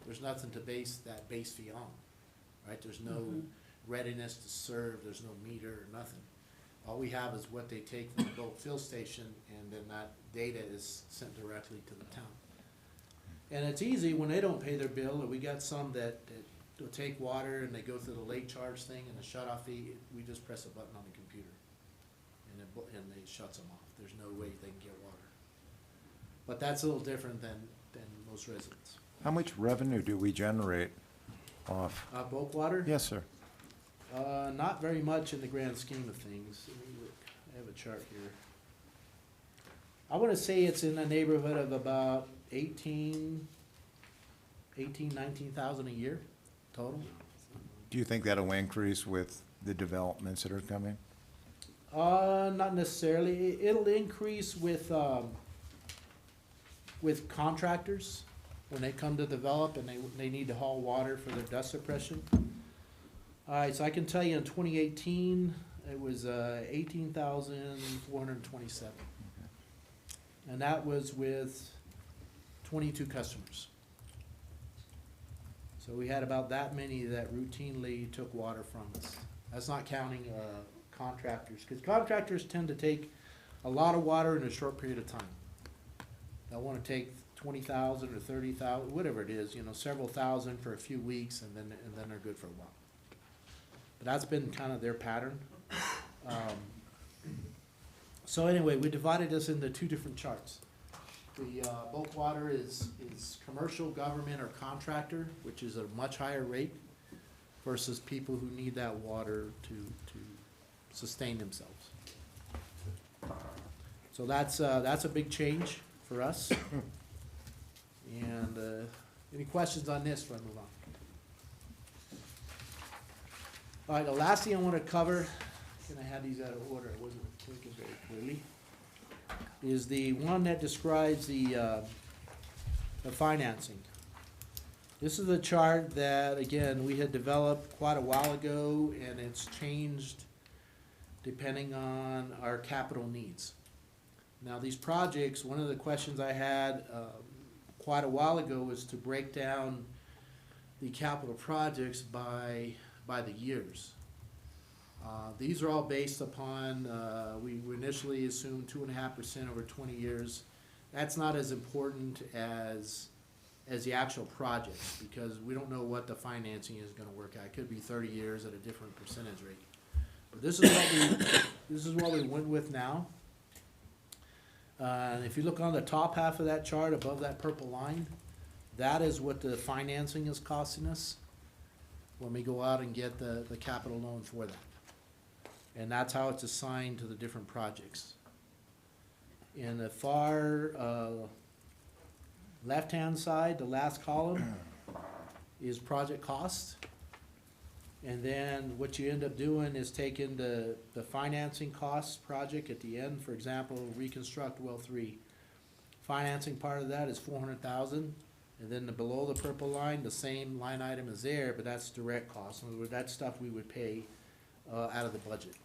There's nothing to base that base fee on, right? There's no readiness to serve. There's no meter or nothing. All we have is what they take from the bulk fill station, and then that data is sent directly to the town. And it's easy when they don't pay their bill, or we got some that will take water and they go through the late charge thing and the shut-off fee. We just press a button on the computer, and it shuts them off. There's no way they can get water. But that's a little different than most residents. How much revenue do we generate off? Bulk water? Yes, sir. Not very much in the grand scheme of things. Let me look. I have a chart here. I wanna say it's in the neighborhood of about 19,000 a year total. Do you think that'll increase with the developments that are coming? Not necessarily. It'll increase with contractors when they come to develop and they need to haul water for their dust suppression. Alright, so I can tell you in 2018, it was 18,427. And that was with 22 customers. So we had about that many that routinely took water from us. That's not counting contractors, because contractors tend to take a lot of water in a short period of time. They'll want to take 20,000 or 30,000, whatever it is, several thousand for a few weeks, and then they're good for a while. But that's been kind of their pattern. So anyway, we divided this into two different charts. The bulk water is commercial, government, or contractor, which is a much higher rate versus people who need that water to sustain themselves. So that's a big change for us. And any questions on this before I move on? All right, the last thing I want to cover, and I had these out of order, I wasn't thinking very clearly, is the one that describes the financing. This is a chart that, again, we had developed quite a while ago, and it's changed depending on our capital needs. Now, these projects, one of the questions I had quite a while ago was to break down the capital projects by the years. These are all based upon, we initially assumed 2.5% over 20 years. That's not as important as the actual projects, because we don't know what the financing is gonna work out. It could be 30 years at a different percentage rate. But this is what we went with now. If you look on the top half of that chart, above that purple line, that is what the financing is costing us when we go out and get the capital loan for that. And that's how it's assigned to the different projects. In the far left-hand side, the last column is project cost. And then what you end up doing is taking the financing costs project at the end. For example, reconstruct well 3. Financing part of that is $400,000. And then below the purple line, the same line item is there, but that's direct cost. In other words, that's stuff we would pay out of the budget.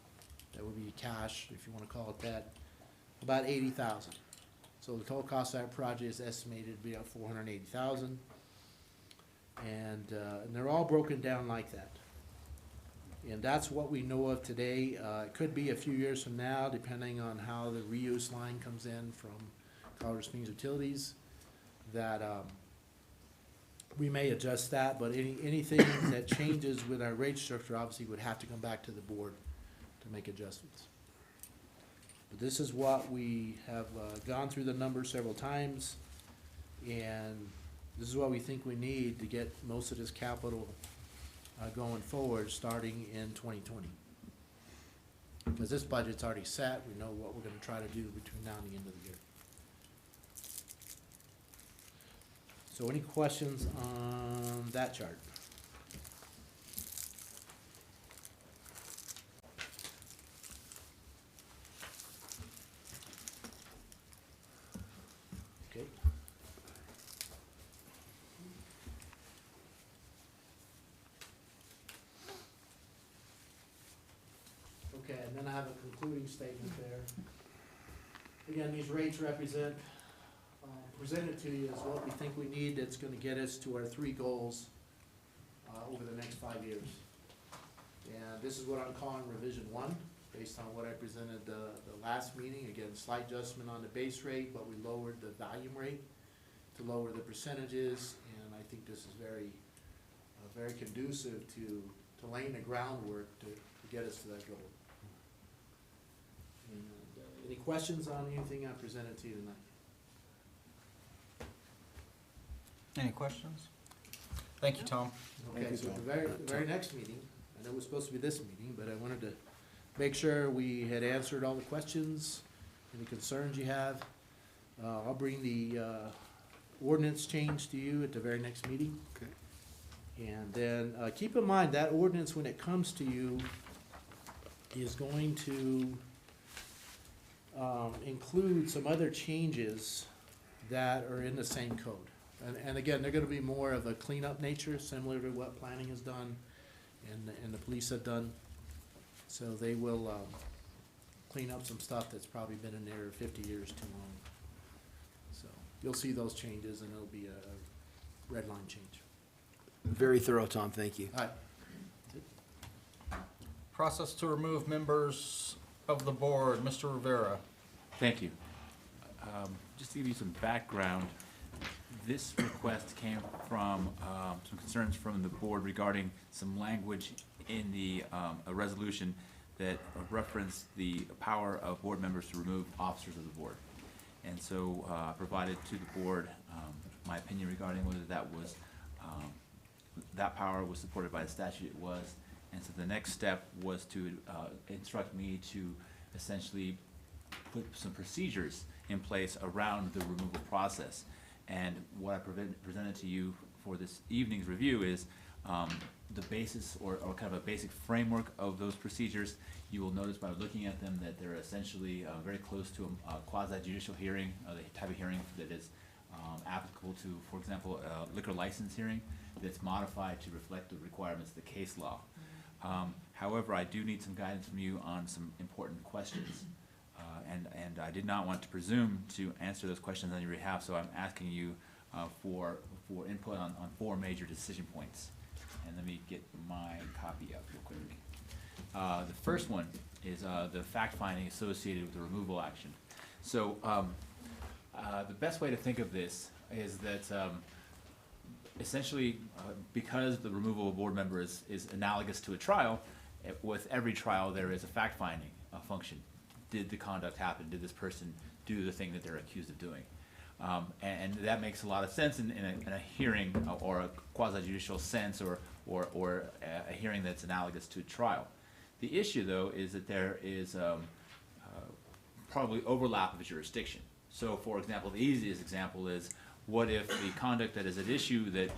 That would be cash, if you want to call it that, about $80,000. So the total cost of that project is estimated to be about $480,000. And they're all broken down like that. And that's what we know of today. It could be a few years from now, depending on how the reuse line comes in from Colorado Springs Utilities, that we may adjust that, but anything that changes with our rate structure obviously would have to come back to the board to make adjustments. But this is what we have gone through the numbers several times, and this is what we think we need to get most of this capital going forward, starting in 2020. Because this budget's already set, we know what we're gonna try to do between now and the end of the year. So any questions on that chart? Okay. Okay, and then I have a concluding statement there. Again, these rates represent, presented to you is what we think we need that's gonna get us to our 3 goals over the next 5 years. And this is what I'm calling revision 1, based on what I presented the last meeting. Again, slight adjustment on the base rate, but we lowered the volume rate to lower the percentages, and I think this is very conducive to laying the groundwork to get us to that goal. And, any questions on anything I presented to you tonight? Any questions? Thank you, Tom. Okay, so the very next meeting, I know it was supposed to be this meeting, but I wanted to make sure we had answered all the questions, any concerns you have. I'll bring the ordinance change to you at the very next meeting. Okay. And then keep in mind that ordinance, when it comes to you, is going to include some other changes that are in the same code. And again, they're gonna be more of a cleanup nature, similar to what planning has done and the police have done. So they will clean up some stuff that's probably been in there 50 years too long. So you'll see those changes, and it'll be a red line change. Very thorough, Tom, thank you. All right. Process to remove members of the board, Mr. Rivera. Thank you. Just to give you some background, this request came from some concerns from the board regarding some language in the a resolution that referenced the power of board members to remove officers of the board. And so I provided to the board my opinion regarding whether that power was supported by the statute. It was. And so the next step was to instruct me to essentially put some procedures in place around the removal process. And what I presented to you for this evening's review is the basis or kind of a basic framework of those procedures. You will notice by looking at them that they're essentially very close to a quasi-judicial hearing, the type of hearing that is applicable to, for example, a liquor license hearing that's modified to reflect the requirements of the case law. However, I do need some guidance from you on some important questions. And I did not want to presume to answer those questions on your behalf, so I'm asking you for input on 4 major decision points. And let me get my copy up real quickly. The first one is the fact-finding associated with the removal action. So the best way to think of this is that essentially, because the removal of a board member is analogous to a trial, with every trial there is a fact-finding function. Did the conduct happen? Did this person do the thing that they're accused of doing? And that makes a lot of sense in a hearing or a quasi-judicial sense or a hearing that's analogous to a trial. The issue, though, is that there is probably overlap of jurisdiction. So, for example, the easiest example is, what if the conduct that is at issue that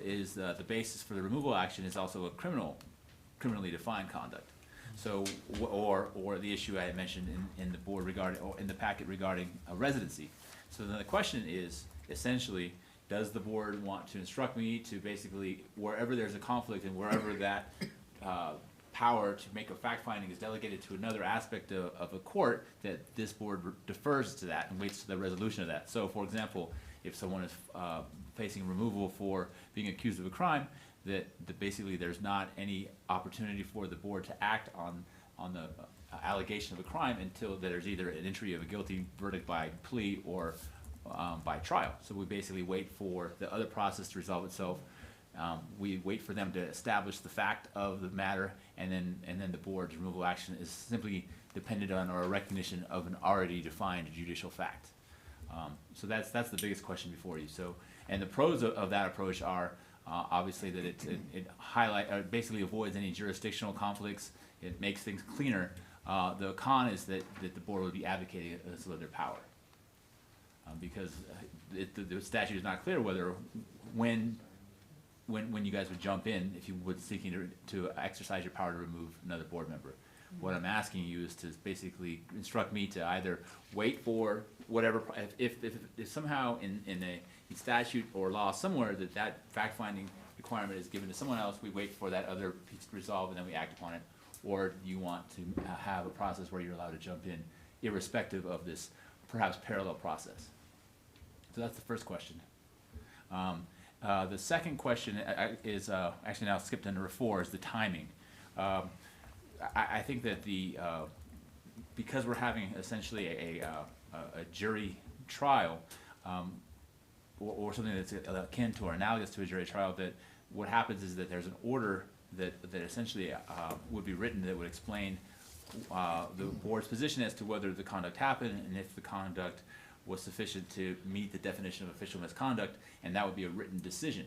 is the basis for the removal action is also a criminally defined conduct? So, or the issue I had mentioned in the board regarding, or in the packet regarding residency. So then the question is, essentially, does the board want to instruct me to basically, wherever there's a conflict and wherever that power to make a fact finding is delegated to another aspect of a court, that this board defers to that and waits to the resolution of that? So, for example, if someone is facing removal for being accused of a crime, that basically there's not any opportunity for the board to act on the allegation of a crime until there's either an entry of a guilty verdict by plea or by trial. So we basically wait for the other process to resolve itself. We wait for them to establish the fact of the matter, and then the board's removal action is simply dependent on or a recognition of an already defined judicial fact. So that's the biggest question before you. So, and the pros of that approach are obviously that it basically avoids any jurisdictional conflicts. It makes things cleaner. The con is that the board would be advocating a their power, because the statute is not clear whether when you guys would jump in if you would seeking to exercise your power to remove another board member. What I'm asking you is to basically instruct me to either wait for whatever, if somehow in a statute or law somewhere that fact-finding requirement is given to someone else, we wait for that other piece to resolve and then we act upon it. Or you want to have a process where you're allowed to jump in irrespective of this perhaps parallel process? So that's the first question. The second question is, actually now skipped to number 4, is the timing. I think that because we're having essentially a jury trial, or something that's akin to or analogous to a jury trial, that what happens is that there's an order that essentially would be written that would explain the board's position as to whether the conduct happened and if the conduct was sufficient to meet the definition of official misconduct, and that would be a written decision.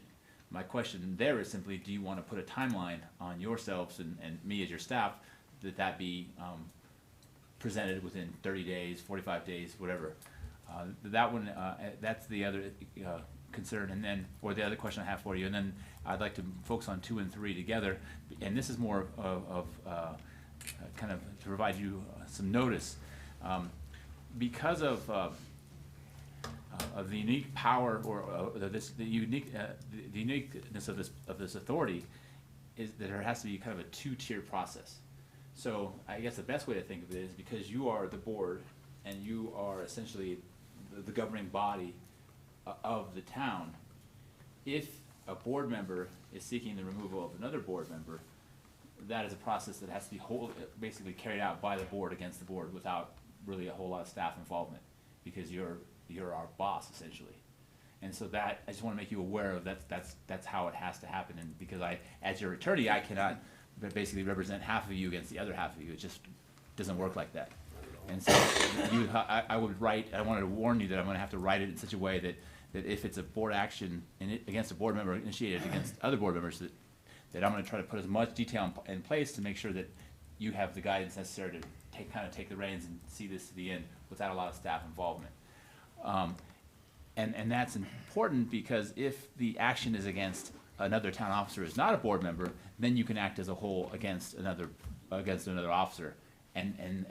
My question there is simply, do you want to put a timeline on yourselves and me as your staff that be presented within 30 days, 45 days, whatever? That one, that's the other concern, and then, or the other question I have for you, and then I'd like to focus on 2 and 3 together, and this is more of kind of to provide you some notice. Because of the unique power or the uniqueness of this authority, is that there has to be kind of a 2-tier process. So I guess the best way to think of it is, because you are the board and you are essentially the governing body of the town, if a board member is seeking the removal of another board member, that is a process that has to be basically carried out by the board against the board without really a whole lot of staff involvement, because you're our boss essentially. And so that, I just want to make you aware of that's how it has to happen. And because as your attorney, I cannot basically represent half of you against the other half of you. It just doesn't work like that. And so I would write, I wanted to warn you that I'm gonna have to write it in such a way that if it's a board action against a board member initiated against other board members, that I'm gonna try to put as much detail in place to make sure that you have the guidance necessary to take the reins and see this to the end without a lot of staff involvement. And that's important because if the action is against another town officer who's not a board member, then you can act as a whole against another officer. And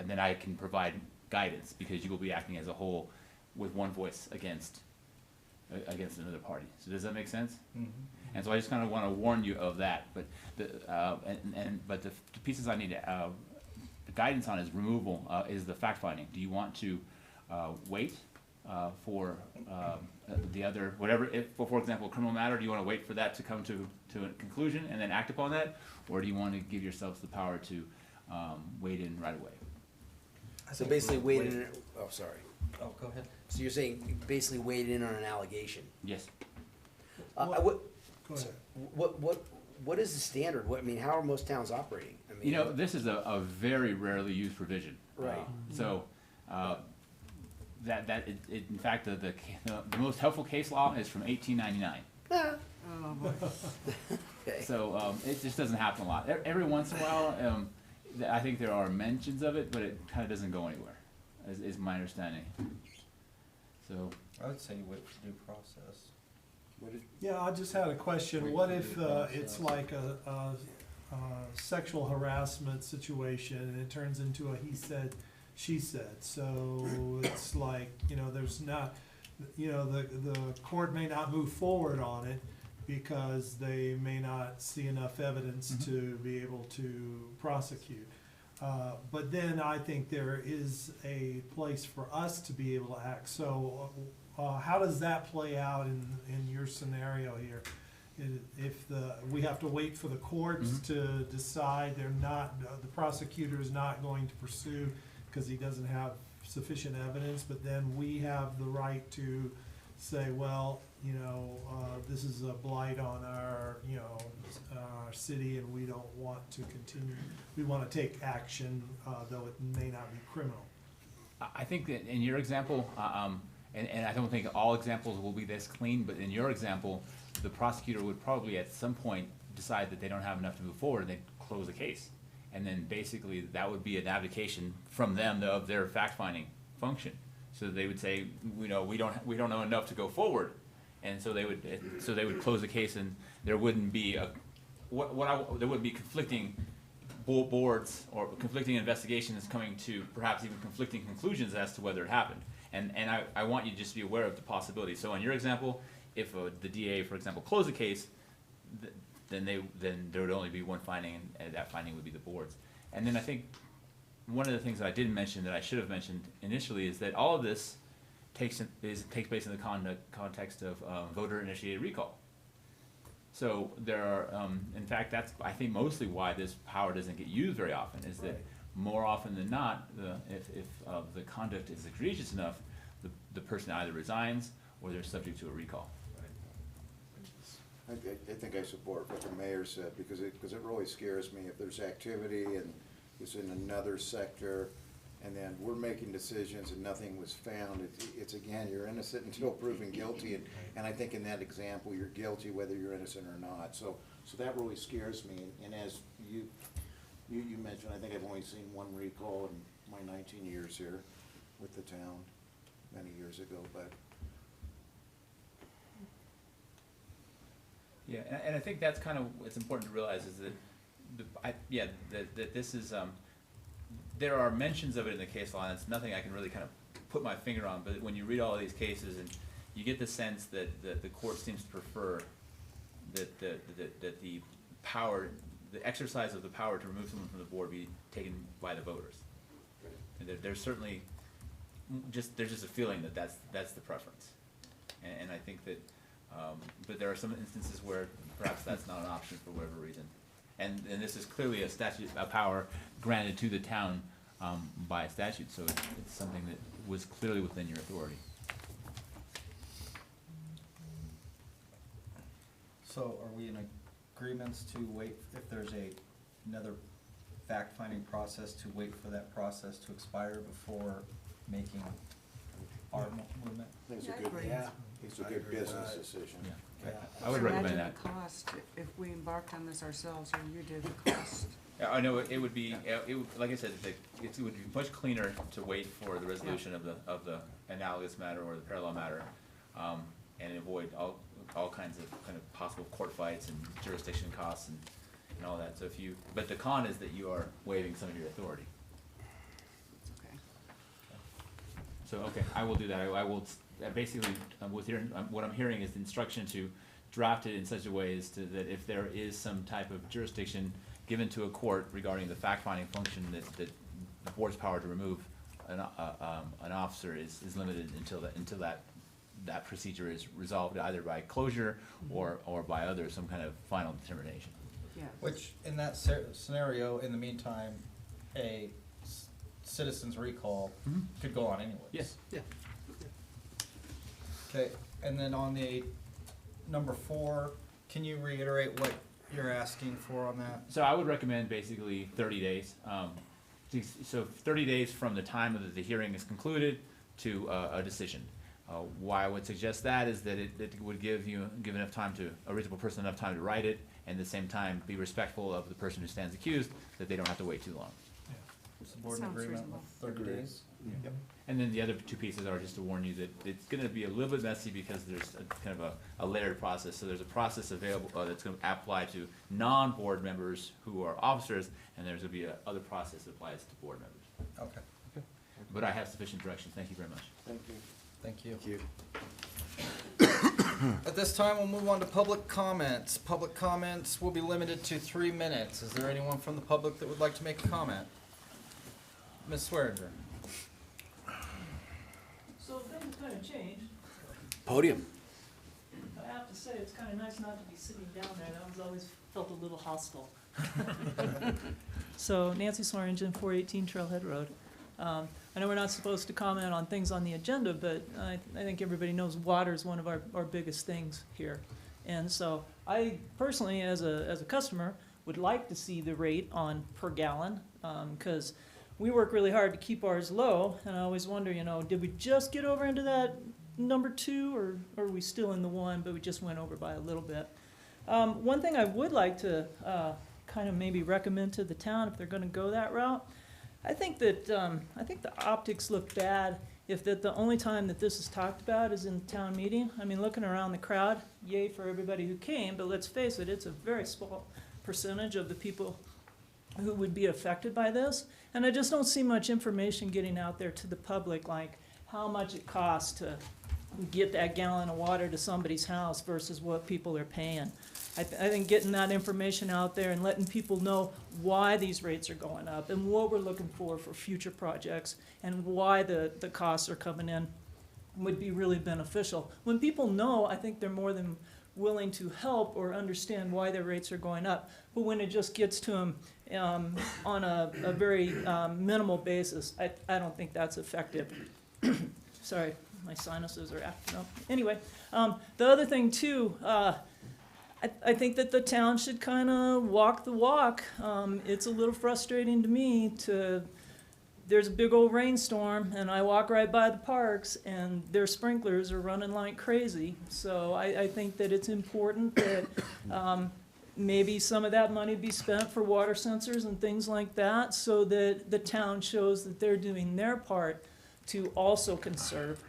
then I can provide guidance because you will be acting as a whole with one voice against another party. So does that make sense? Mm-hmm. And so I just kind of want to warn you of that. But the pieces I need the guidance on is removal is the fact finding. Do you want to wait for the other whatever? If, for example, a criminal matter, do you want to wait for that to come to a conclusion and then act upon that, or do you want to give yourselves the power to wade in right away? So basically wade in, oh, sorry. Oh, go ahead. So you're saying basically wade in on an allegation? Yes. What, Go ahead. what is the standard? I mean, how are most towns operating? I mean, You know, this is a very rarely used provision. Right. So, in fact, the most helpful case law is from 1899. Oh, boy. Okay. So, it just doesn't happen a lot. Every once in a while, I think there are mentions of it, but it kind of doesn't go anywhere, is my understanding. So. I would say you wait for due process. Yeah, I just had a question. What if it's like a sexual harassment situation and it turns into a he said, she said? So it's like, there's not, the court may not move forward on it because they may not see enough evidence to be able to prosecute. But then I think there is a place for us to be able to act. So how does that play out in your scenario here? If we have to wait for the courts to decide the prosecutor is not going to pursue because he doesn't have sufficient evidence, but then we have the right to say, well, this is a blight on our city, and we don't want to continue. We want to take action, though it may not be criminal. I think that in your example, and I don't think all examples will be this clean, but in your example, the prosecutor would probably at some point decide that they don't have enough to move forward and they'd close the case. And then basically that would be an abdication from them of their fact-finding function. So they would say, we don't know enough to go forward. And so they would close the case, and there wouldn't be there wouldn't be conflicting boards or conflicting investigations coming to perhaps even conflicting conclusions as to whether it happened. And I want you to just be aware of the possibility. So in your example, if the DA, for example, closed the case, then there would only be one finding, and that finding would be the board's. And then I think one of the things that I didn't mention that I should have mentioned initially is that all of this takes place in the context of voter-initiated recall. So there are, in fact, that's I think mostly why this power doesn't get used very often. Is that more often than not, if the conduct is egregious enough, the person either resigns or they're subject to a recall. I think I support what the mayor said, because it really scares me if there's activity and it's in another sector, and then we're making decisions and nothing was found. It's again, you're innocent until proven guilty, and I think in that example, you're guilty whether you're innocent or not. So that really scares me, and as you mentioned, I think I've only seen one recall in my 19 years here with the town many years ago, but. Yeah, and I think that's kind of what's important to realize is that that this is there are mentions of it in the case law, and it's nothing I can really kind of put my finger on. But when you read all of these cases, and you get the sense that the court seems to prefer that the power, the exercise of the power to remove someone from the board be taken by the voters. And there's certainly there's just a feeling that that's the preference, and I think that. But there are some instances where perhaps that's not an option for whatever reason. And this is clearly a power granted to the town by statute, so it's something that was clearly within your authority. So are we in agreements to wait if there's another fact-finding process to wait for that process to expire before making our movement? I think it's a good business decision. I would recommend that. Cost, if we embarked on this ourselves, or you did the cost? Yeah, I know it would be, like I said, it would be much cleaner to wait for the resolution of the analogous matter or the parallel matter, and avoid all kinds of possible court fights and jurisdiction costs and all that. So but the con is that you are waiving some of your authority. Okay. So, okay, I will do that. I will, basically, what I'm hearing is the instruction to draft it in such a way as to, that if there is some type of jurisdiction given to a court regarding the fact-finding function, that the board's power to remove an officer is limited until that procedure is resolved either by closure or by some kind of final determination. Yeah. Which, in that scenario, in the meantime, a citizen's recall could go on anyways. Yes. Yeah. Okay, and then on the number 4, can you reiterate what you're asking for on that? So I would recommend basically 30 days. So 30 days from the time that the hearing is concluded to a decision. Why I would suggest that is that it would give enough time a reasonable person enough time to write it, and at the same time be respectful of the person who stands accused, that they don't have to wait too long. Is the board in agreement with 30 days? Yep. And then the other 2 pieces are just to warn you that it's gonna be a little bit messy because there's kind of a layered process. So there's a process available that's gonna apply to non-board members who are officers, and there's gonna be other process that applies to board members. Okay. But I have sufficient direction. Thank you very much. Thank you. Thank you. Thank you. At this time, we'll move on to public comments. Public comments will be limited to 3 minutes. Is there anyone from the public that would like to make a comment? Ms. Swearinger. So things kind of changed. Podium. I have to say, it's kind of nice not to be sitting down there. That was always felt a little hostile. So Nancy Swearinger, 418 Trailhead Road. I know we're not supposed to comment on things on the agenda, but I think everybody knows water is one of our biggest things here. And so I personally, as a customer, would like to see the rate on per gallon, because we work really hard to keep ours low, and I always wonder, did we just get over into that number 2, or are we still in the 1, but we just went over by a little bit? One thing I would like to kind of maybe recommend to the town, if they're going to go that route, I think that I think the optics look bad if the only time that this is talked about is in the town meeting. I mean, looking around the crowd, yay for everybody who came, but let's face it, it's a very small percentage of the people who would be affected by this. And I just don't see much information getting out there to the public, like how much it costs to get that gallon of water to somebody's house versus what people are paying. I think getting that information out there and letting people know why these rates are going up and what we're looking for future projects and why the costs are coming in would be really beneficial. When people know, I think they're more than willing to help or understand why their rates are going up. But when it just gets to them on a very minimal basis, I don't think that's effective. Sorry, my sinuses are acting up. Anyway, the other thing too, I think that the town should kind of walk the walk. It's a little frustrating to me there's a big old rainstorm and I walk right by the parks and their sprinklers are running like crazy. So I think that it's important that maybe some of that money be spent for water sensors and things like that so that the town shows that they're doing their part to also conserve.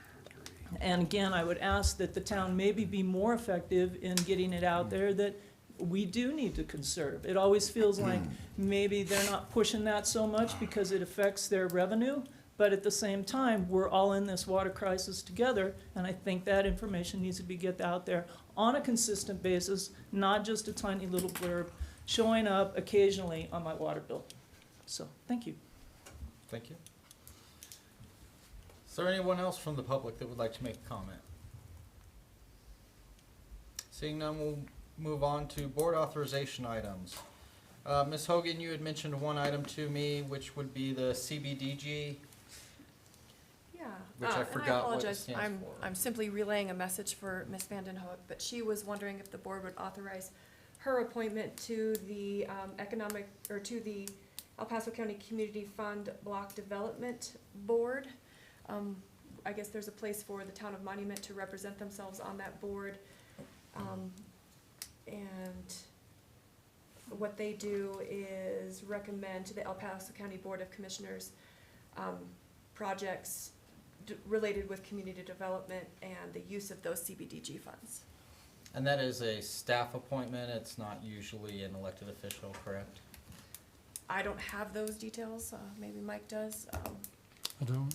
And again, I would ask that the town maybe be more effective in getting it out there that we do need to conserve. It always feels like maybe they're not pushing that so much because it affects their revenue, but at the same time, we're all in this water crisis together, and I think that information needs to be get out there on a consistent basis, not just a tiny little blurb showing up occasionally on my water bill. So, thank you. Thank you. Is there anyone else from the public that would like to make a comment? Seeing none, we'll move on to board authorization items. Ms. Hogan, you had mentioned one item to me, which would be the CBDG. Yeah. Which I forgot what it stands for. I'm simply relaying a message for Ms. Vanden Hoek, but she was wondering if the board would authorize her appointment to the El Paso County Community Fund Block Development Board. I guess there's a place for the town of Monument to represent themselves on that board. And what they do is recommend to the El Paso County Board of Commissioners projects related with community development and the use of those CBDG funds. And that is a staff appointment, it's not usually an elected official, correct? I don't have those details, maybe Mike does. I don't.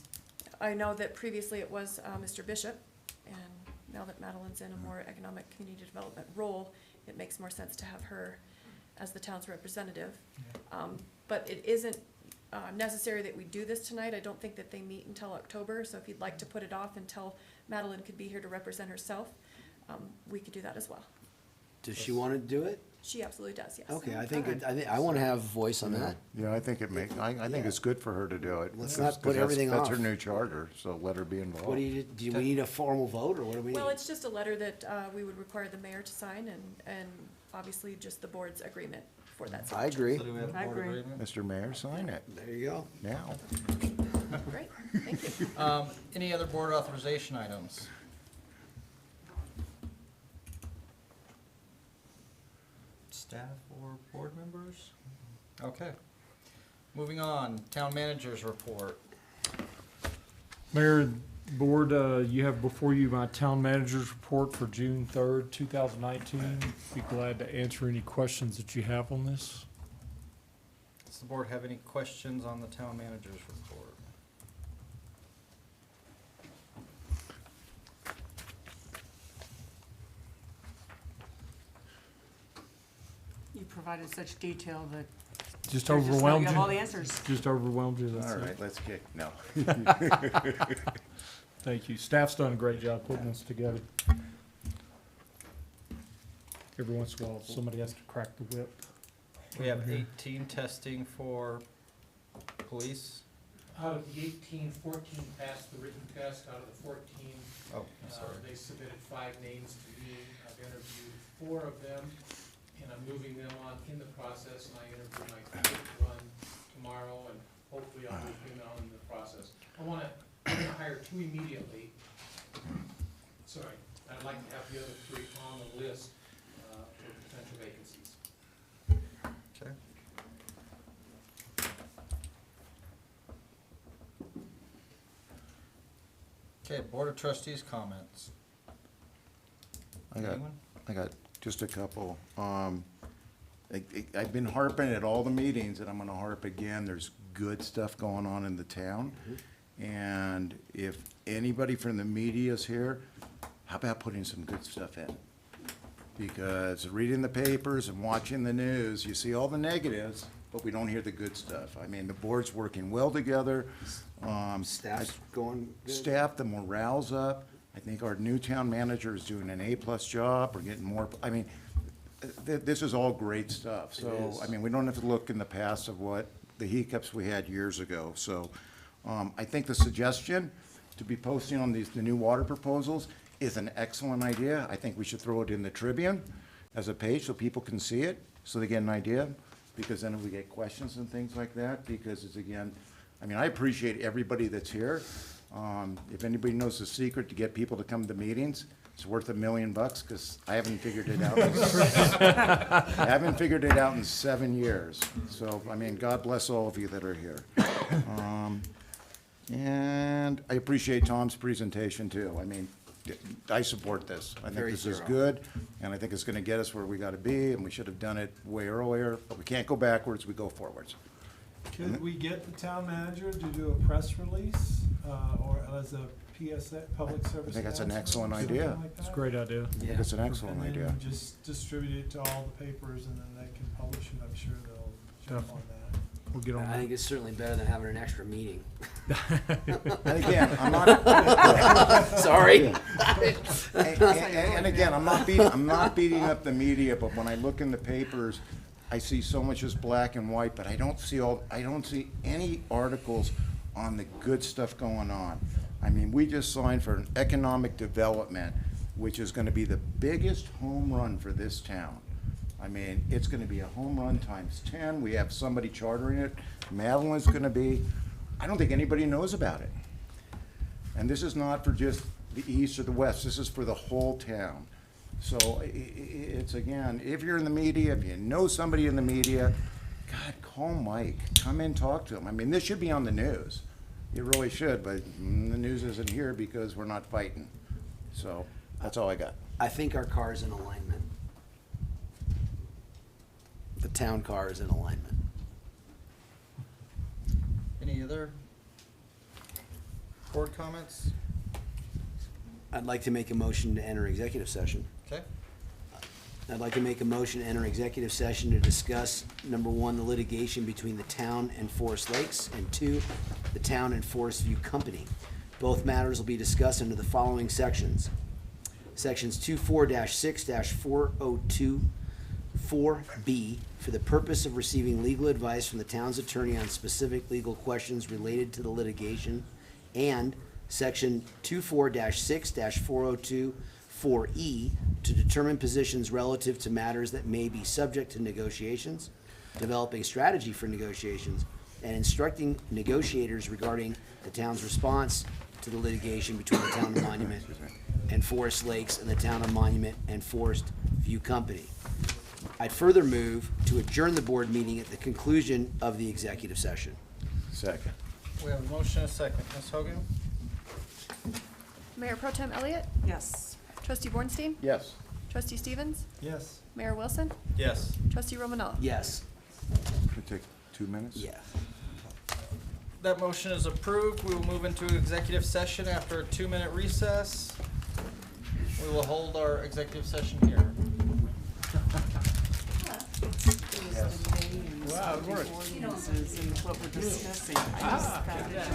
I know that previously it was Mr. Bishop, and now that Madeline's in a more economic community development role, it makes more sense to have her as the town's representative. But it isn't necessary that we do this tonight. I don't think that they meet until October, so if you'd like to put it off until Madeline could be here to represent herself, we could do that as well. Does she want to do it? She absolutely does, yes. Okay, I think I want to have a voice on that. Yeah, I think I think it's good for her to do it. Let's Because not put everything That's her off. new charter, so let her be involved. What do we need a formal vote, or what do we need? Well, it's just a letter that we would require the mayor to sign, and obviously just the board's agreement for that I signature. agree. So do we have a board agreement? Mr. Mayor, sign it There you go. now. Great, thank you. Any other board authorization items? Staff or board members? Okay. Moving on, town managers report. Mayor, Board, you have before you my town manager's report for June 3rd, 2019. Be glad to answer any questions that you have on this. Does the board have any questions on the town manager's report? You provided such detail that Just there's no- overwhelmed you have you? all the answers. Just overwhelmed you, that's All it. right, let's kick, no. Thank you. Staff's done a great job putting this together. Every once in a while, somebody has to crack the whip. We have 18 testing for police. Out of the 18, 14 passed the written test. Out of the 14, Oh, I'm sorry. they submitted 5 names to me. I've interviewed 4 of them, and I'm moving them on in the process, and I interview my 5th one tomorrow, and hopefully I'll move him on in the process. I'm gonna hire 2 immediately. Sorry, I'd like to have the other 3 on the list for potential vacancies. Okay. Okay, Board of Trustees comments. Anyone? I got just a couple. I've been harping at all the meetings, and I'm gonna harp again, there's good stuff going on in the town. And if anybody from the media is here, how about putting some good stuff in? Because reading the papers and watching the news, you see all the negatives, but we don't hear the good stuff. I mean, the board's working well together. Staff's going good. Staff, the morale's up. I think our new town manager is doing an A+ job. We're getting more, I mean, this is all great stuff. It So, is. I mean, we don't have to look in the past of what the hiccups we had years ago. So, I think the suggestion to be posting on the new water proposals is an excellent idea. I think we should throw it in the Tribune as a page so people can see it, so they get an idea. Because then if we get questions and things like that, because it's again, I mean, I appreciate everybody that's here. If anybody knows the secret to get people to come to meetings, it's worth $1 million, because I haven't figured it out. I haven't figured it out in 7 years. So, I mean, God bless all of you that are here. And I appreciate Tom's presentation too. I mean, I support this. I think Very this is thorough. good, and I think it's gonna get us where we gotta be, and we should have done it way earlier, but we can't go backwards, we go forwards. Could we get the town manager to do a press release, or as a PSA, public service I think that's an announcement or excellent something idea. like It's a that? great idea. I think it's an excellent And idea. then just distribute it to all the papers, and then they can publish it. I'm sure they'll jump on that. We'll get on I that. think it's certainly better than having an extra meeting. And again, I'm not. Sorry. And again, I'm not beating up the media, but when I look in the papers, I see so much as black and white, but I don't see any articles on the good stuff going on. I mean, we just signed for an economic development, which is gonna be the biggest home run for this town. I mean, it's gonna be a home run times 10. We have somebody chartering it. Madeline's gonna be, I don't think anybody knows about it. And this is not for just the east or the west, this is for the whole town. So it's, again, if you're in the media, if you know somebody in the media, God, call Mike, come in, talk to him. I mean, this should be on the news. It really should, but the news isn't here because we're not fighting. So, that's all I got. I think our car is in alignment. The town car is in alignment. Any other board comments? I'd like to make a motion to enter executive session. Okay. I'd like to make a motion to enter executive session to discuss, number one, the litigation between the town and Forest Lakes, and two, the town and Forest View Company. Both matters will be discussed under the following sections. Sections 24-6-402 4B, for the purpose of receiving legal advice from the town's attorney on specific legal questions related to the litigation, and Section 24-6-402 4E, to determine positions relative to matters that may be subject to negotiations, developing strategy for negotiations, and instructing negotiators regarding the town's response to the litigation between the Town of Monument and Forest Lakes and the Town of Monument and Forest View Company. I'd further move to adjourn the board meeting at the conclusion of the executive session. Second. We have a motion and a second. Ms. Hogan? Mayor Pro Tem Elliott? Yes. Trustee Bornstein? Yes. Trustee Stevens? Yes. Mayor Wilson? Yes. Trustee Romanella? Yes. Could take 2 minutes? Yeah. That motion is approved. We will move into executive session after a 2-minute recess. We will hold our executive session here. Wow, it worked. Ordinances and what we're discussing. I just found it to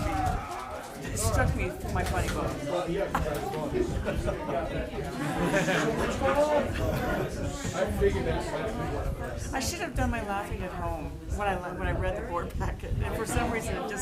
be, it struck me from my funny bone. I should have done my laughing at home when I read the board packet, and for some reason it just